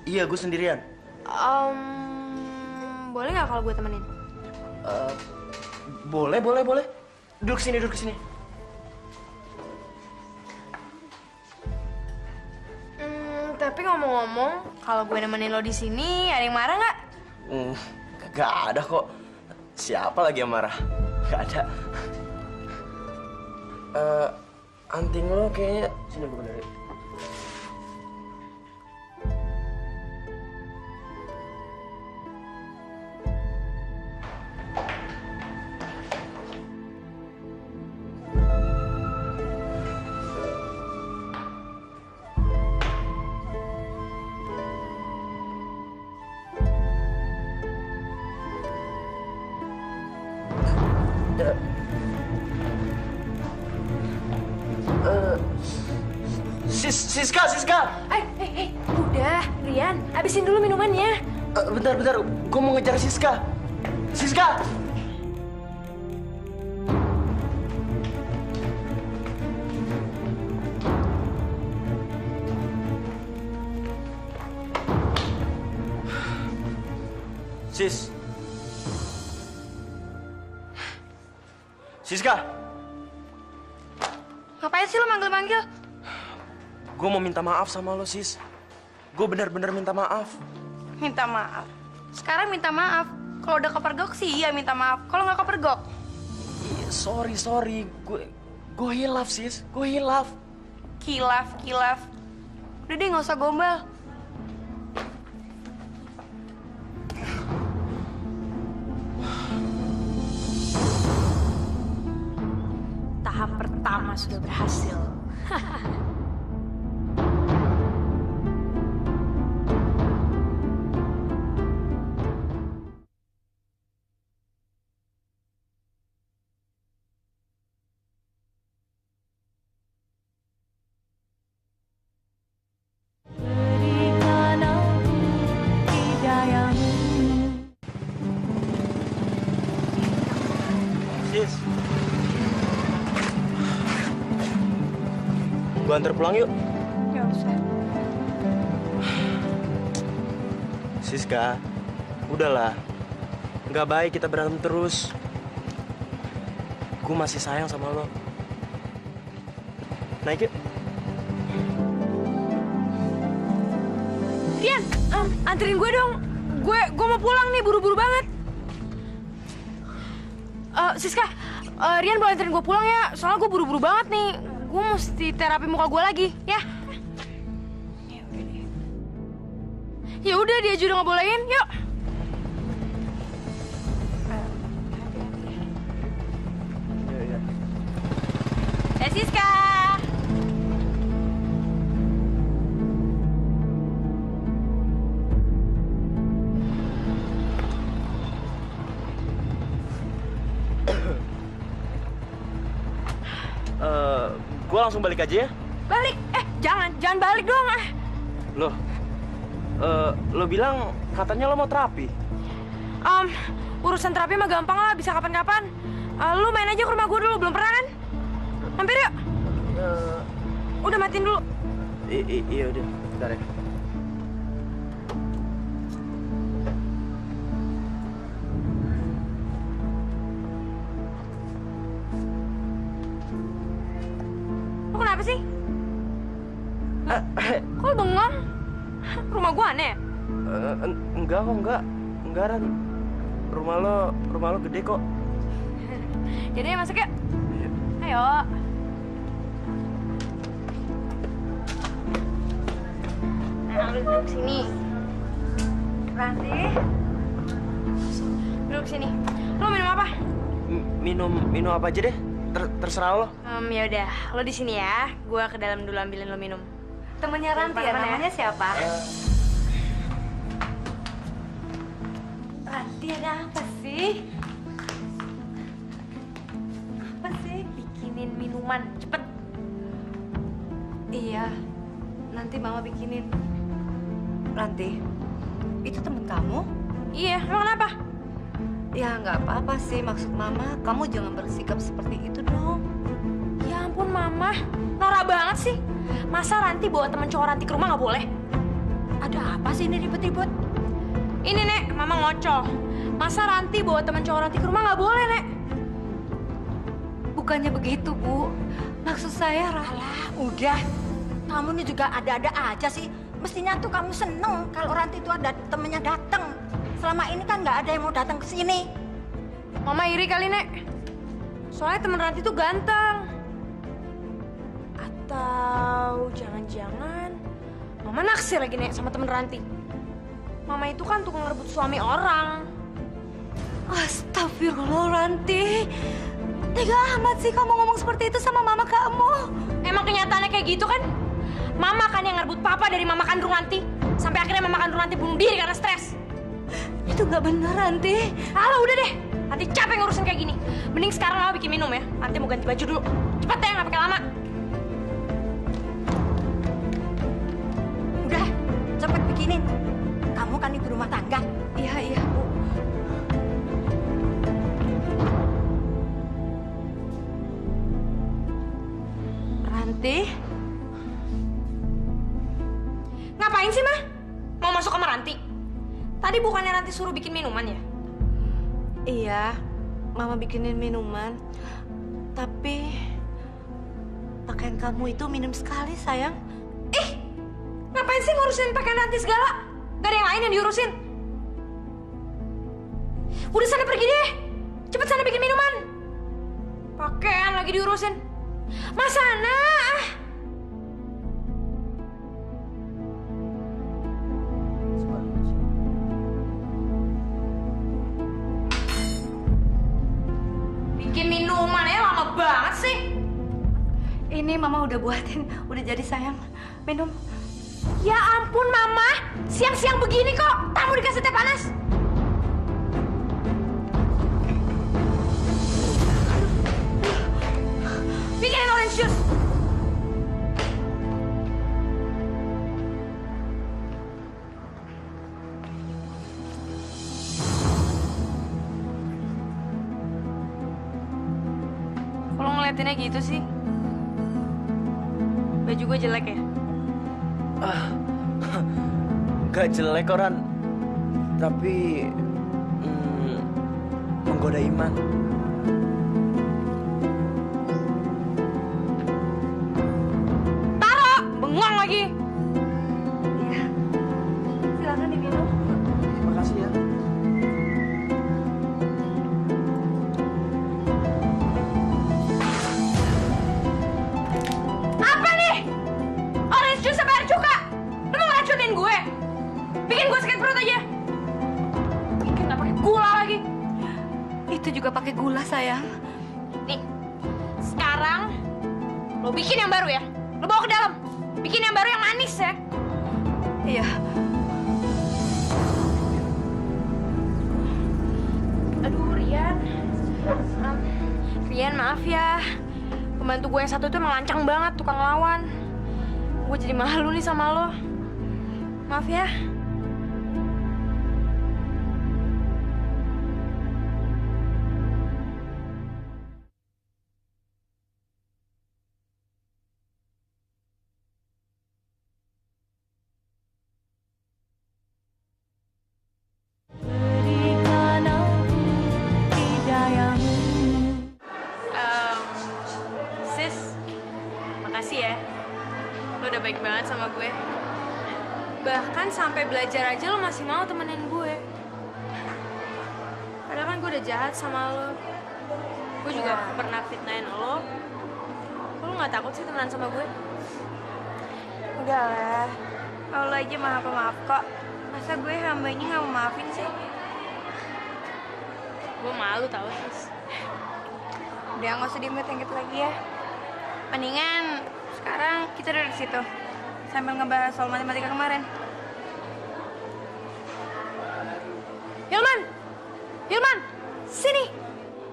Iya, gue sendirian. Boleh nggak kalau gue temenin? Boleh. Duduk sini. Tapi ngomong-ngomong, kalau gue nemenin lo di sini, ada yang marah nggak? Gak ada kok. Siapa lagi yang marah? Gak ada. Anting lo kayaknya... Sini gue benerin. Siska! Udah, Rian, habisin dulu minumannya. Bentar, gue mau ngejar Siska. Siska! Ngapain sih lo manggil-manggil? Gue mau minta maaf sama lo, Sis. Gue benar-benar minta maaf. Minta maaf? Sekarang minta maaf. Kalau udah kepergok sih iya minta maaf. Kalau nggak kepergok? Sorry. Gue hilaf, Sis. Gue hilaf. Kilaf. Udah deh nggak usah gombal. Tahap pertama sudah berhasil. Sis. Gua antar pulang yuk. Nggak usah. Siska, udahlah. Nggak baik kita berantem terus. Gue masih sayang sama lo. Naik yuk. Rian, anterin gue dong. Gue mau pulang nih, buru-buru banget. Siska, Rian boleh anterin gue pulang ya? Soalnya gue buru-buru banget nih. Gue mesti terapi muka gue lagi, ya? Ya udah, dia juga nggak bolehin. Yuk. Siska. Gue langsung balik aja ya. Balik? Jangan balik dong. Loh, lo bilang katanya lo mau terapi. Urusan terapi mah gampang lah, bisa kapan-kapan. Lu main aja ke rumah gue dulu, belum pernah kan? Mampir yuk. Udah matiin dulu. Iya udah, bentar ya. Lu kenapa sih? Kok lu bengong? Rumah gua aneh ya? Enggak kok, enggak Ran. Rumah lo gede kok. Jadi masuk yuk. Ayo. Nah, lu duduk sini. Ranti. Duduk sini. Lu minum apa? Minum apa aja deh. Terserah lo. Ya udah, lo di sini ya. Gua ke dalam dulu ambilin lo minum. Temennya Ranti ya, namanya siapa? Ranti, ada apa sih? Apa sih? Bikinin minuman, cepet. Iya, nanti mama bikinin. Ranti, itu temen kamu? Iya, emang kenapa? Ya nggak apa-apa sih, maksud mama kamu jangan bersikap seperti itu dong. Ya ampun mama, norak banget sih. Masa Ranti bawa temen cowok Ranti ke rumah nggak boleh? Ada apa sih ini ribet-ribet? Ini Nek, mama ngocol. Masa Ranti bawa temen cowok Ranti ke rumah nggak boleh Nek? Bukannya begitu Bu, maksud saya Alah, udah. Kamu ini juga ada-ada aja sih. Mestinya tuh kamu seneng kalau Ranti itu ada temennya datang. Selama ini kan nggak ada yang mau datang ke sini. Mama iri kali Nek. Soalnya temen Ranti tuh ganteng. Atau jangan-jangan Mama naksir lagi Nek sama temen Ranti. Mama itu kan tukang ngerebut suami orang. Astagfirullah Ranti. Tega amat sih kamu ngomong seperti itu sama mama kamu. Emang kenyataannya kayak gitu kan? Mama kan yang ngerebut papa dari mama kandung Ranti. Sampai akhirnya mama kandung Ranti bunuh diri karena stres. Itu nggak benar Ranti. Alah udah deh. Nanti capek ngurusin kayak gini. Mending sekarang Mama bikin minum ya. Nanti mau ganti baju dulu. Cepet deh, nggak pakai lama. Udah, cepet bikinin. Kamu kan ibu rumah tangga. Iya Bu. Ranti, Ngapain sih, Ma? Mau masuk kamar Ranti? Tadi bukannya Ranti suruh bikin minuman ya? iya, mama bikinin minuman. Tapi pakaian kamu itu minim sekali sayang. Ngapain sih ngurusin pakaian Ranti segala? Gak ada yang lain yang diurusin? Udah sana pergi deh. Cepet sana bikin minuman. Pakaian lagi diurusin. Mas sana. Bikin minuman ya lama banget sih. Ini mama udah buatin, udah jadi sayang. Minum. Ya ampun Mama, siang-siang begini kok tamu dikasih teh panas. Bikinin orange juice. ngeliatinnya gitu sih? Baju gue jelek ya? Gak jelek Ran, tapi menggoda iman. Taro! Bengong lagi! Iya. Silakan diminum. Makasih ya. Apa nih? Orange juice sama air cuka? Lu mau ngeracunin gue? Bikin gue sakit perut aja. Bikin nggak pakai gula lagi. Itu juga pakai gula, sayang. Nih, sekarang lo bikin yang baru ya. Lo bawa ke dalam. Bikin yang baru yang manis ya. Iya. Aduh, Rian. Rian, maaf ya. Pembantu gue yang satu tuh emang lancang banget, tukang lawan. Gue jadi malu nih sama lo. Maaf ya. Sis, makasih ya. Lo udah baik banget sama gue. Bahkan sampai belajar aja lo masih mau temenin gue. Padahal kan gue udah jahat sama lo. Gue juga pernah fitnahin lo. Lo gak takut sih temenan sama gue? Udah lah. Kalau lo aja maaf kok. Masa gue hambanya nggak mau maafin sih? Gue malu tau, sis. Udah nggak usah diinget-inget lagi ya. Mendingan sekarang kita duduk di situ sambil ngebahas soal matematika kemarin. Hilman! Hilman! Sini!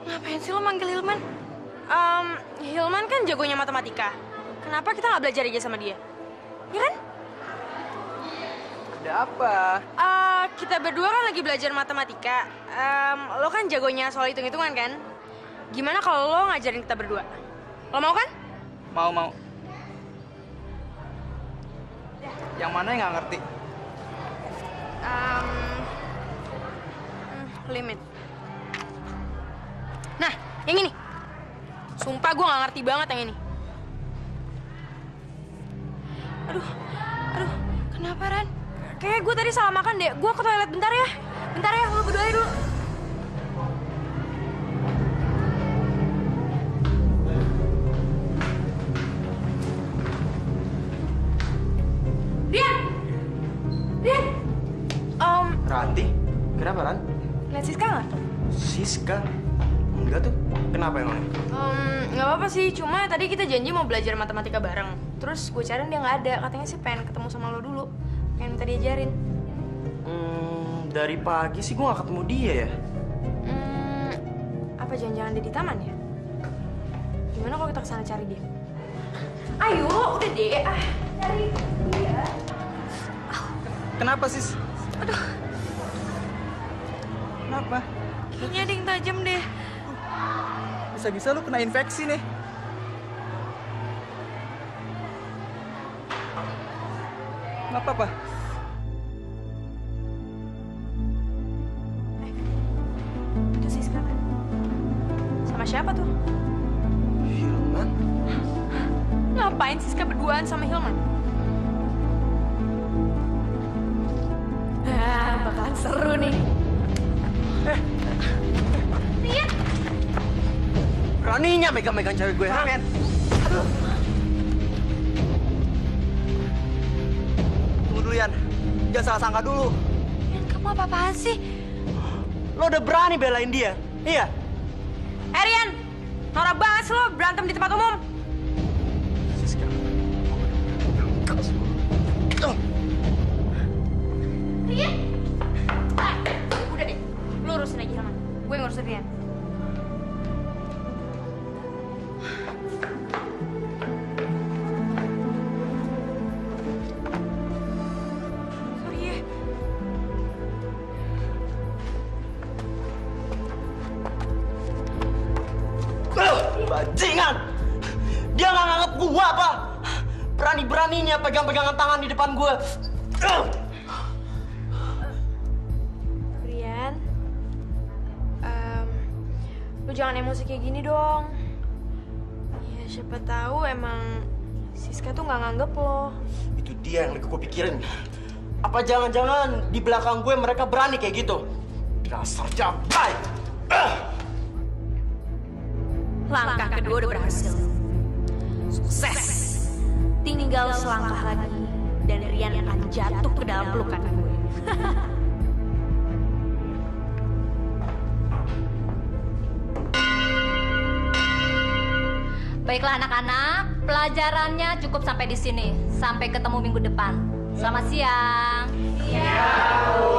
Ngapain sih lo manggil Hilman? Hilman kan jagonya matematika. Kenapa kita nggak belajar aja sama dia? Ya kan? Ada apa? Kita berdua kan lagi belajar matematika. Lo kan jagonya soal hitung-hitungan kan? Gimana kalau lo ngajarin kita berdua? Lo mau kan? Mau. Yang mana yang nggak ngerti? Limit. Nah, yang ini. Sumpah gue nggak ngerti banget yang ini. Aduh, kenapa Ran? Kayaknya gue tadi salah makan deh. Gue ke toilet bentar ya. Bentar ya, lo berdoa dulu. Rian! Ranti? Kenapa Ran? Lihat Siska nggak? Siska? Enggak tuh. Kenapa emang? Nggak apa-apa sih, cuma tadi kita janji mau belajar matematika bareng. Terus gue cariin dia nggak ada, katanya sih pengen ketemu sama lo dulu. Pengen minta diajarin. Dari pagi sih gue gak ketemu dia ya. Apa jangan-jangan dia di taman ya? Gimana kalau kita kesana cari dia? Ayo, udah deh. Cari dia. Kenapa sis? Aduh, Kenapa? kayaknya ada yang tajam deh. Bisa-bisa lu kena infeksi nih. Nggak apa-apa. Itu Siska kan? Sama siapa tuh? Hilman? Ngapain Siska berduaan sama Hilman? Bakalan seru nih. Rian! Beraninya megang-megang cewek gue, ha? Aduh. Tunggu dulu, Yan. Jangan salah sangka dulu. Rian, kamu apa-apaan sih? Lo udah berani belain dia? Iya? Rian! Norak banget sih lo berantem di tempat umum. Siska. Rian! Udah deh, lu urusin aja Hilman. Gue ngurusin Rian. Sorry ya. Bajingan! Dia nggak nganggep gua apa? Berani-beraninya pegang-pegangan tangan di depan gua. Rian, lu jangan emosi kayak gini dong. Ya siapa tahu emang Siska tuh nggak nganggep lo. Itu dia yang lagi gue pikirin. Apa jangan-jangan di belakang gue mereka berani kayak gitu? Dasar jablay! Langkah kedua udah berhasil. Sukses. Tinggal selangkah lagi dan Rian akan jatuh ke dalam pelukan gue. Baiklah anak-anak, pelajarannya cukup sampai di sini. Sampai ketemu minggu depan. Selamat siang. Iya, Bu.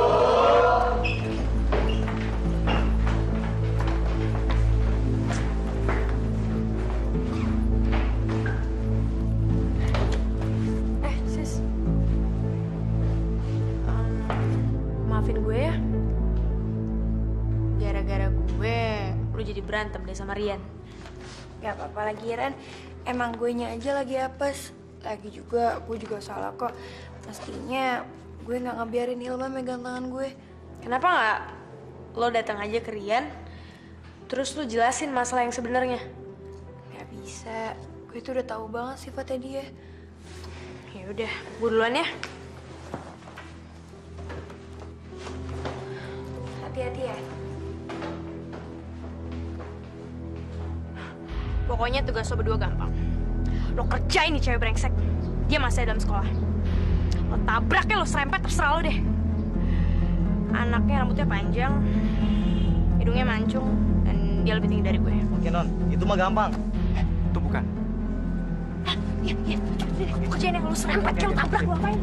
Sis. Maafin gue ya. Gara-gara gue, lu jadi berantem deh sama Rian. Gak apa-apa lagi Ren, emang gue nya aja lagi apes. Lagi juga, gue juga salah kok. Pastinya gue gak ngebiarin Ilma megang tangan gue. Kenapa nggak lo datang aja ke Rian, terus lo jelasin masalah yang sebenarnya? Gak bisa, gue tuh udah tahu banget sifatnya dia. Ya udah, gue duluan ya. Hati-hati ya. Pokoknya tugas lo berdua gampang. Lo kerjain nih cewek brengsek. Dia masih dalam sekolah. Lo tabrak ya, lo serempet, terserah lo deh. Anaknya rambutnya panjang, hidungnya mancung, dan dia lebih tinggi dari gue. Oke Non, itu mah gampang. Itu bukan. Iya. Lo kerjain yang lo serempet, lo tabrak, lo apain?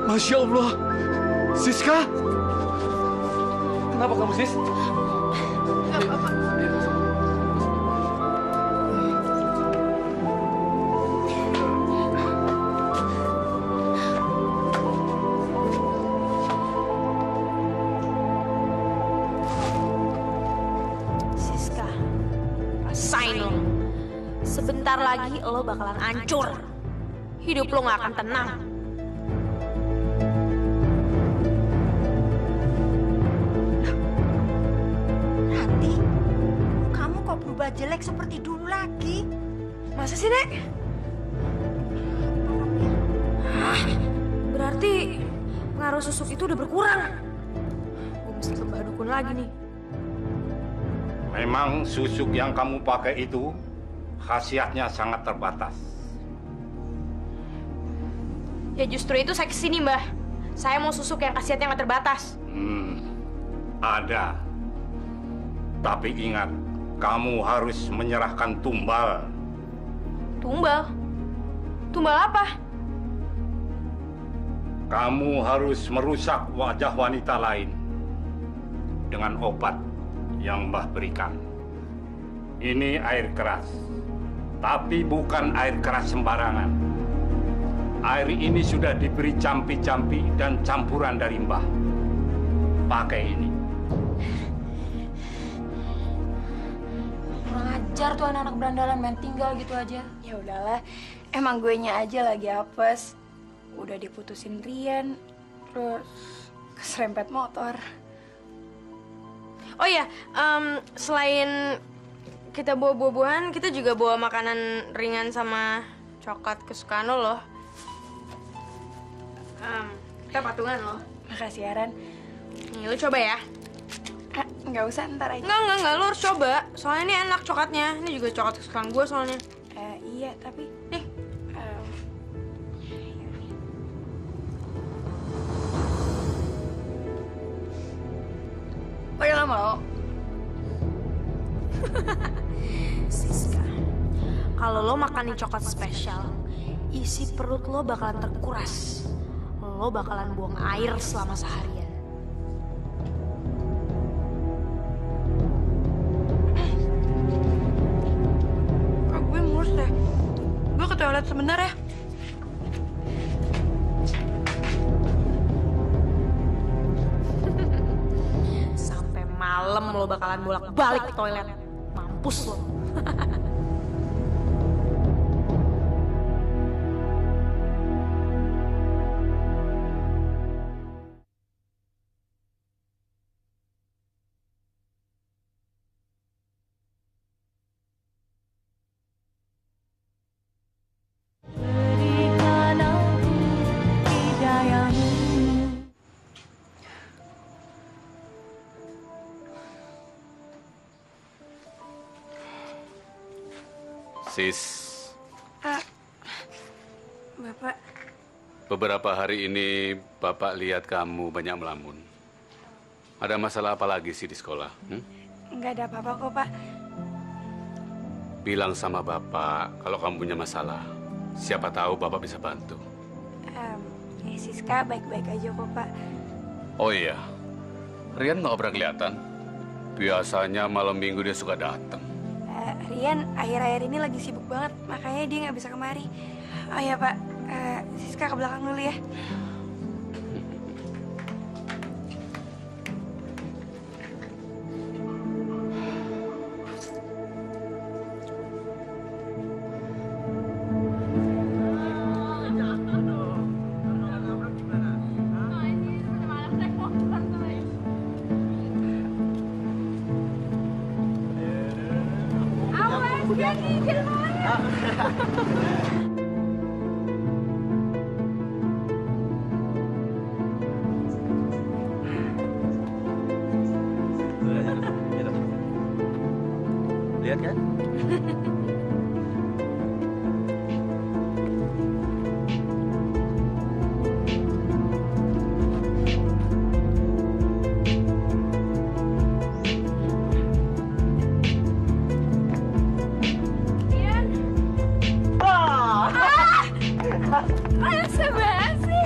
Masya Allah, Siska, kenapa kamu Sis? Siska, rasain lo. Sebentar lagi lo bakalan hancur. Hidup lo gak akan tenang. Berubah jelek seperti dulu lagi. Masa sih, Nek? Berarti pengaruh susuk itu udah berkurang. Gue mesti ke Mbak Dukun lagi nih. Memang susuk yang kamu pakai itu khasiatnya sangat terbatas. Ya justru itu saya kesini, Mbah. Saya mau susuk yang khasiatnya nggak terbatas. Ada. Tapi ingat, kamu harus menyerahkan tumbal. Tumbal? Tumbal apa? Kamu harus merusak wajah wanita lain dengan obat yang Mbah berikan. Ini air keras, tapi bukan air keras sembarangan. Air ini sudah diberi campi-campi dan campuran dari Mbah. Pakai ini. Kurang ajar tuh anak-anak berandalan main tinggal gitu aja. Ya udahlah, emang gue nya aja lagi apes. Udah diputusin Rian, terus keserempet motor. Oh iya, selain kita bawa buah-buahan, kita juga bawa makanan ringan sama coklat kesukaan lo loh. Kita patungan loh. Makasih ya, Ran. Nih, lu coba ya. Nggak usah, ntar aja. Enggak, lu harus coba. Soalnya ini enak coklatnya. Ini juga coklat kesukaan gue soalnya. Iya, tapi... Nih. Oh ya nggak mau. Siska, kalau lo makan nih coklat spesial, isi perut lo bakalan terkuras. Lo bakalan buang air selama seharian. Gue mulus deh. Gue ke toilet sebentar ya. Sampai malam lo bakalan bolak-balik ke toilet. Mampus lo. Sis, Bapak, beberapa hari ini Bapak lihat kamu banyak melamun. Ada masalah apa lagi sih di sekolah? nggak ada apa-apa kok, Pak. Bilang sama Bapak kalau kamu punya masalah. Siapa tahu Bapak bisa bantu. Siska baik-baik aja kok, Pak. Oh iya, Rian nggak pernah kelihatan. Biasanya malam minggu dia suka datang. Rian akhir-akhir ini lagi sibuk banget, makanya dia nggak bisa kemari. Oh ya, Pak, Siska ke belakang dulu ya. Lihat kan? Masa basi?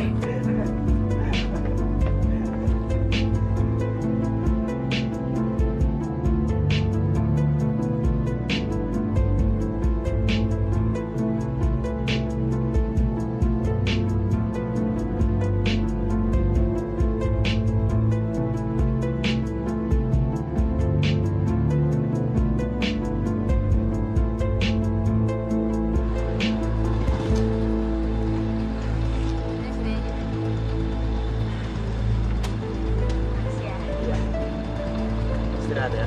Istirahat ya.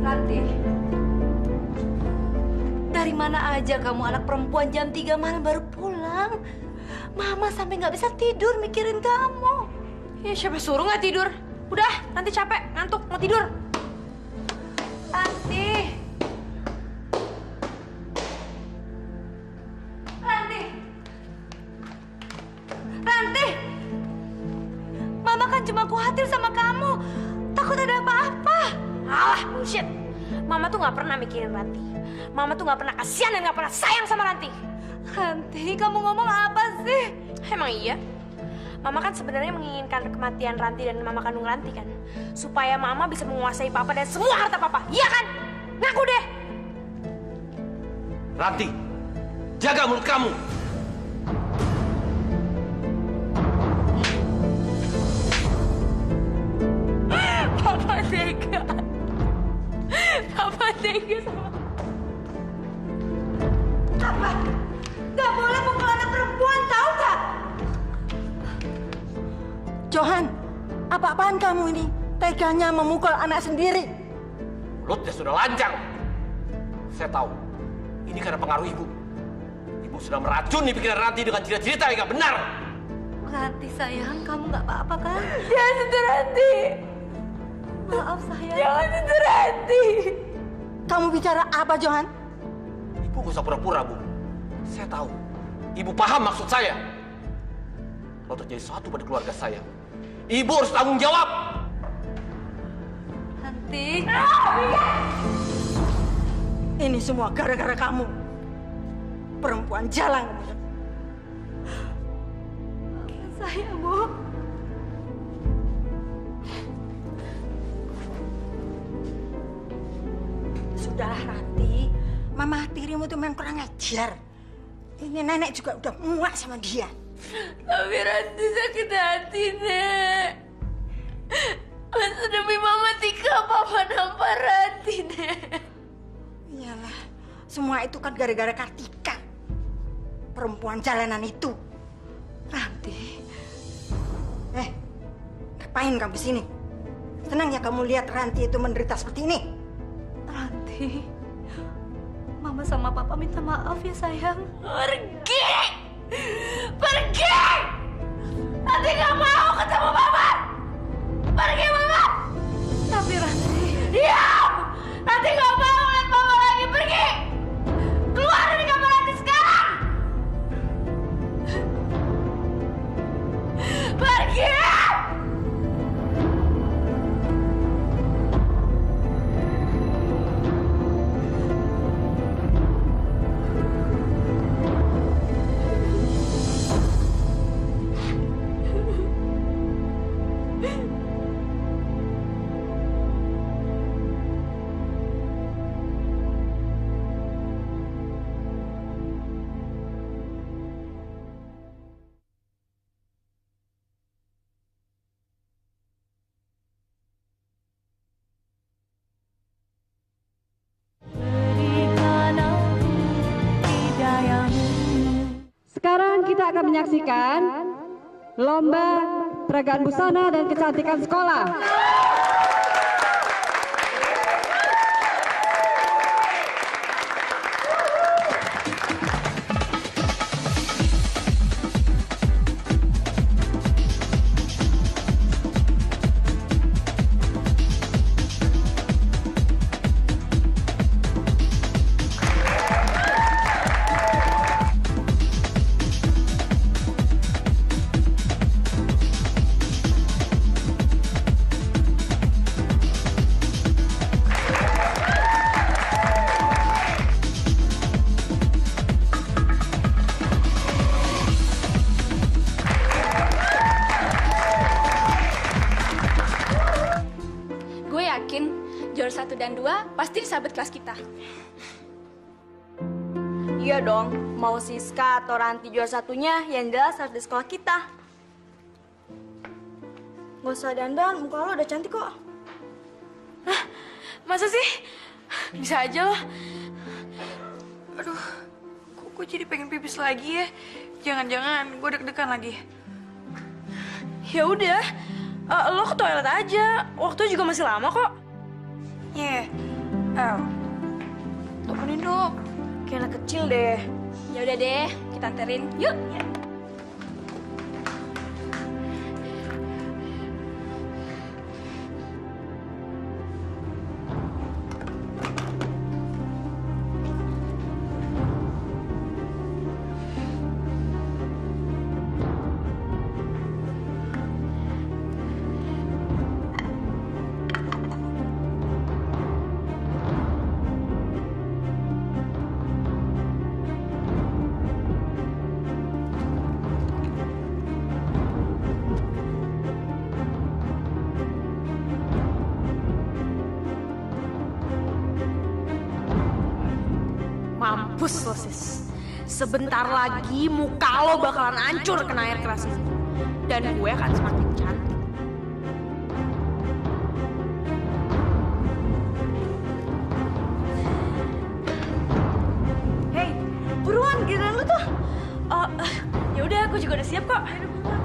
Ranti, dari mana aja kamu anak perempuan jam 3 malam baru pulang? Mama sampai nggak bisa tidur mikirin kamu. Ya siapa suruh nggak tidur? Udah, nanti capek, ngantuk, mau tidur. Ranti. Ranti. Ranti. Mama kan cuma khawatir sama kamu. Takut ada apa-apa. Alah, bullshit. Mama tuh nggak pernah mikirin Ranti. Mama tuh nggak pernah kasihan dan nggak pernah sayang sama Ranti. Ranti, kamu ngomong apa sih? Emang iya? Mama kan sebenarnya menginginkan kematian Ranti dan mama kandung Ranti kan, supaya mama bisa menguasai papa dan semua harta papa, iya kan? Ngaku deh. Ranti, jaga mulut kamu. Papa tega. Papa tega sama. Apa? Gak boleh pukul anak perempuan, tahu gak? Johan, apa-apaan kamu ini? Teganya memukul anak sendiri. Mulutnya sudah lancang. Saya tahu. Ini karena pengaruh ibu. Ibu sudah meracuni pikiran Ranti dengan cerita-cerita yang gak benar. Ranti sayang, kamu nggak apa-apa kan? Jangan sentuh Ranti. Maaf sayang. Jangan sentuh Ranti. Kamu bicara apa, Johan? Ibu gak usah pura-pura, Bu. Saya tahu. Ibu paham maksud saya. Kalau terjadi sesuatu pada keluarga saya, Ibu harus tanggung jawab. Ranti. Ini semua gara-gara kamu. Perempuan jalan kamu. Saya, Bu. Sudahlah, Ranti. Mama tirimu itu memang kurang ajar. Ini nenek juga udah muak sama dia. Tapi Ranti sakit hati, Nek. Masa demi Mama Tika, Papa nampar Ranti, Nek. Iyalah, semua itu kan gara-gara Kartika. Perempuan jalanan itu. Ranti. Ngapain kamu sini? Senang ya kamu lihat Ranti itu menderita seperti ini? Ranti. Mama sama Papa minta maaf ya sayang. Pergi! Pergi! Ranti gak mau ketemu Mama! Pergi, Mama! Tapi Ranti. Diam! Ranti gak mau lihat Mama lagi. Pergi! Keluar dari kamar Ranti sekarang! Pergi! Sekarang kita akan menyaksikan lomba peragaan busana dan kecantikan sekolah. juara 1 dan 2 pasti sahabat kelas kita. Iya dong, mau Siska atau Ranti juara satunya, yang jelas harus di sekolah kita. Gak usah dandan, muka lo udah cantik kok. Hah? Masa sih? Bisa aja loh. Aduh, kok gue jadi pengen pipis lagi ya? Jangan-jangan gue deg-degan lagi. Ya udah, lo ke toilet aja. Waktu juga masih lama kok. Iya. Temenin dong. Kayak anak kecil deh. Ya udah deh, kita anterin. Yuk. Ya. Sebentar lagi muka lo bakalan hancur kena air keras ini. Dan gue akan semakin cantik. Hei, buruan giliran lu tuh. Ya udah, aku juga udah siap kok. Ayo buruan.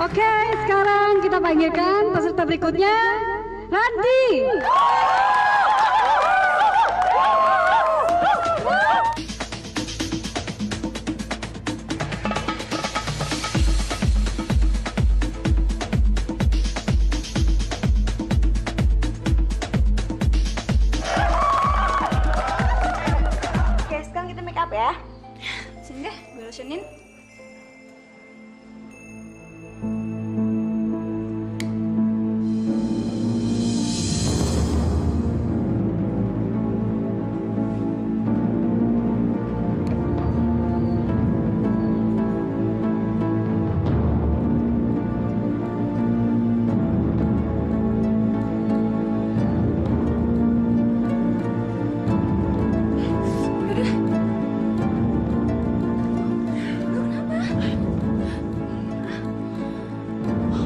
Oke, sekarang kita panggilkan peserta berikutnya, Ranti. Oke, sekarang kita make up ya. Sini deh, gue lotionin.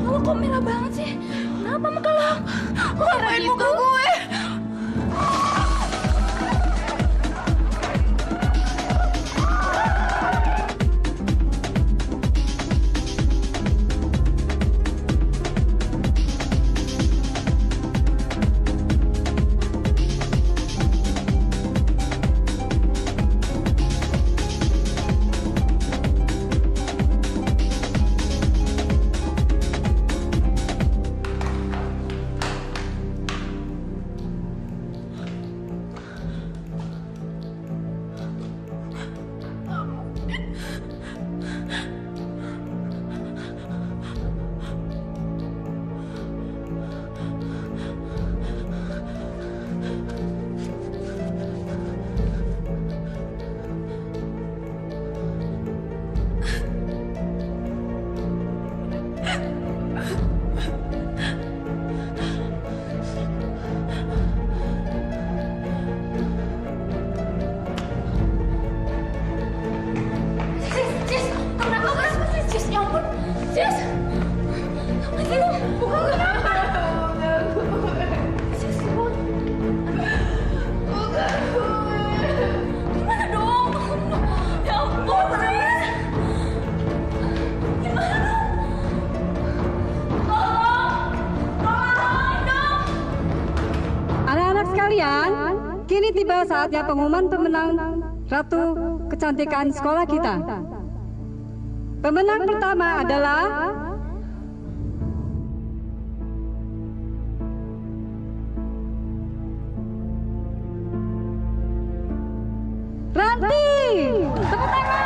Lo kok merah banget sih? Kenapa muka lo? Lo ngapain muka gue? Kini tiba saatnya pengumuman pemenang Ratu Kecantikan sekolah kita. Pemenang pertama adalah Ranti. Tepuk tangan.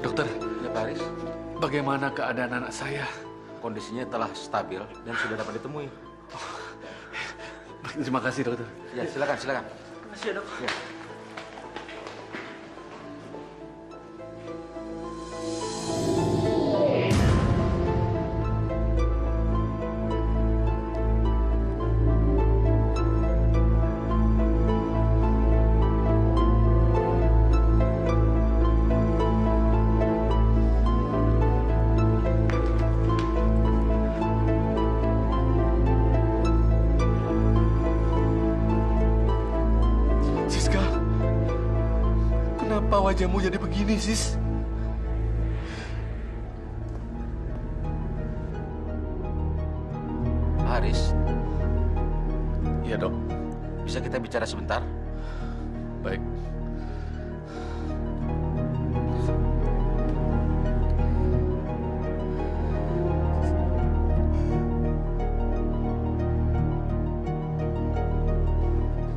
Dokter, ya Pak Aris, bagaimana keadaan anak saya? Kondisinya telah stabil dan sudah dapat ditemui. Terima kasih dokter. Ya silakan, silakan. Terima kasih ya dok. Ya. wajahmu jadi begini, Sis? Haris, Iya, Dok. bisa kita bicara sebentar? Baik.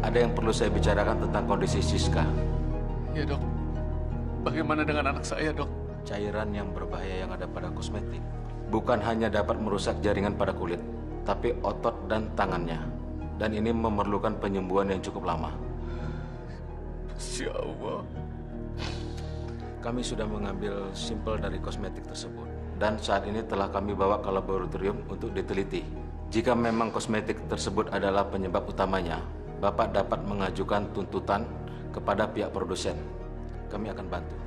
Ada yang perlu saya bicarakan tentang kondisi Siska. Iya, Dok. Bagaimana dengan anak saya, Dok? Cairan yang berbahaya yang ada pada kosmetik bukan hanya dapat merusak jaringan pada kulit, tapi otot dan tangannya. Dan ini memerlukan penyembuhan yang cukup lama. Ya Allah. Kami sudah mengambil sampel dari kosmetik tersebut. Dan saat ini telah kami bawa ke laboratorium untuk diteliti. Jika memang kosmetik tersebut adalah penyebab utamanya, Bapak dapat mengajukan tuntutan kepada pihak produsen. Kami akan bantu.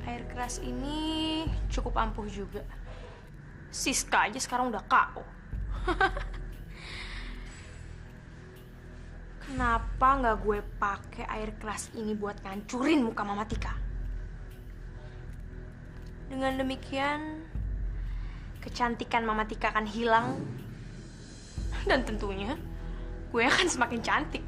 Air keras ini cukup ampuh juga. Siska aja sekarang udah KO. Kenapa nggak gue pakai air keras ini buat ngancurin muka Mama Tika? Dengan demikian, kecantikan Mama Tika akan hilang. Dan tentunya, gue akan semakin cantik.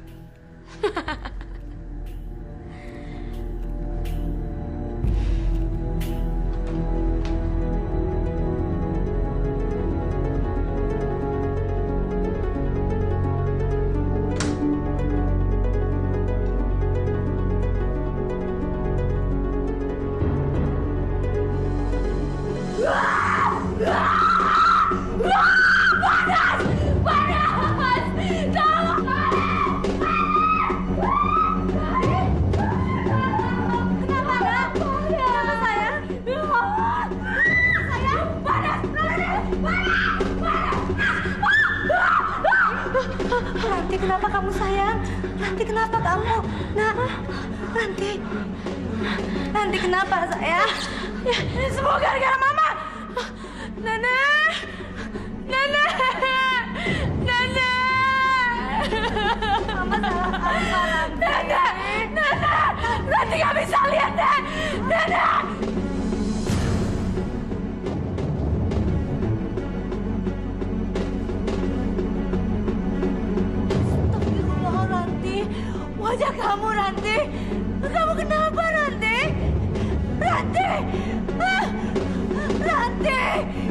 Ranti, kenapa kamu sayang? Ranti, kenapa kamu? Nak, Ranti. Ranti, kenapa sayang? Ya, ini semua gara-gara Mama. Nenek! Nenek! Nenek! Mama salah apa, Ranti? Nenek! Nenek! Ranti gak bisa lihat, Nek! Nenek! Wajah kamu, Ranti. Kamu kenapa, Ranti? Ranti! Ah! Ranti!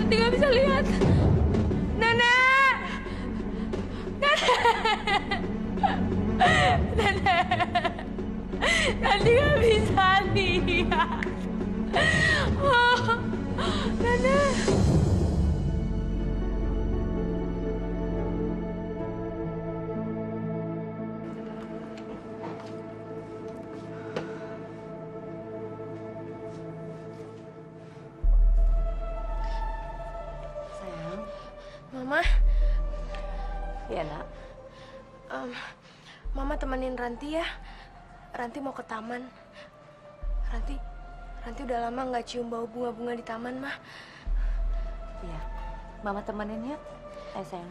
Ranti nggak bisa lihat. Nenek! Nenek! Nenek! Ranti nggak bisa lihat. Oh, Nenek! Mama. Iya, Nak. Mama temenin Ranti ya. Ranti mau ke taman. Ranti udah lama nggak cium bau bunga-bunga di taman, Mah. Iya. Mama temenin ya. Ayo sayang.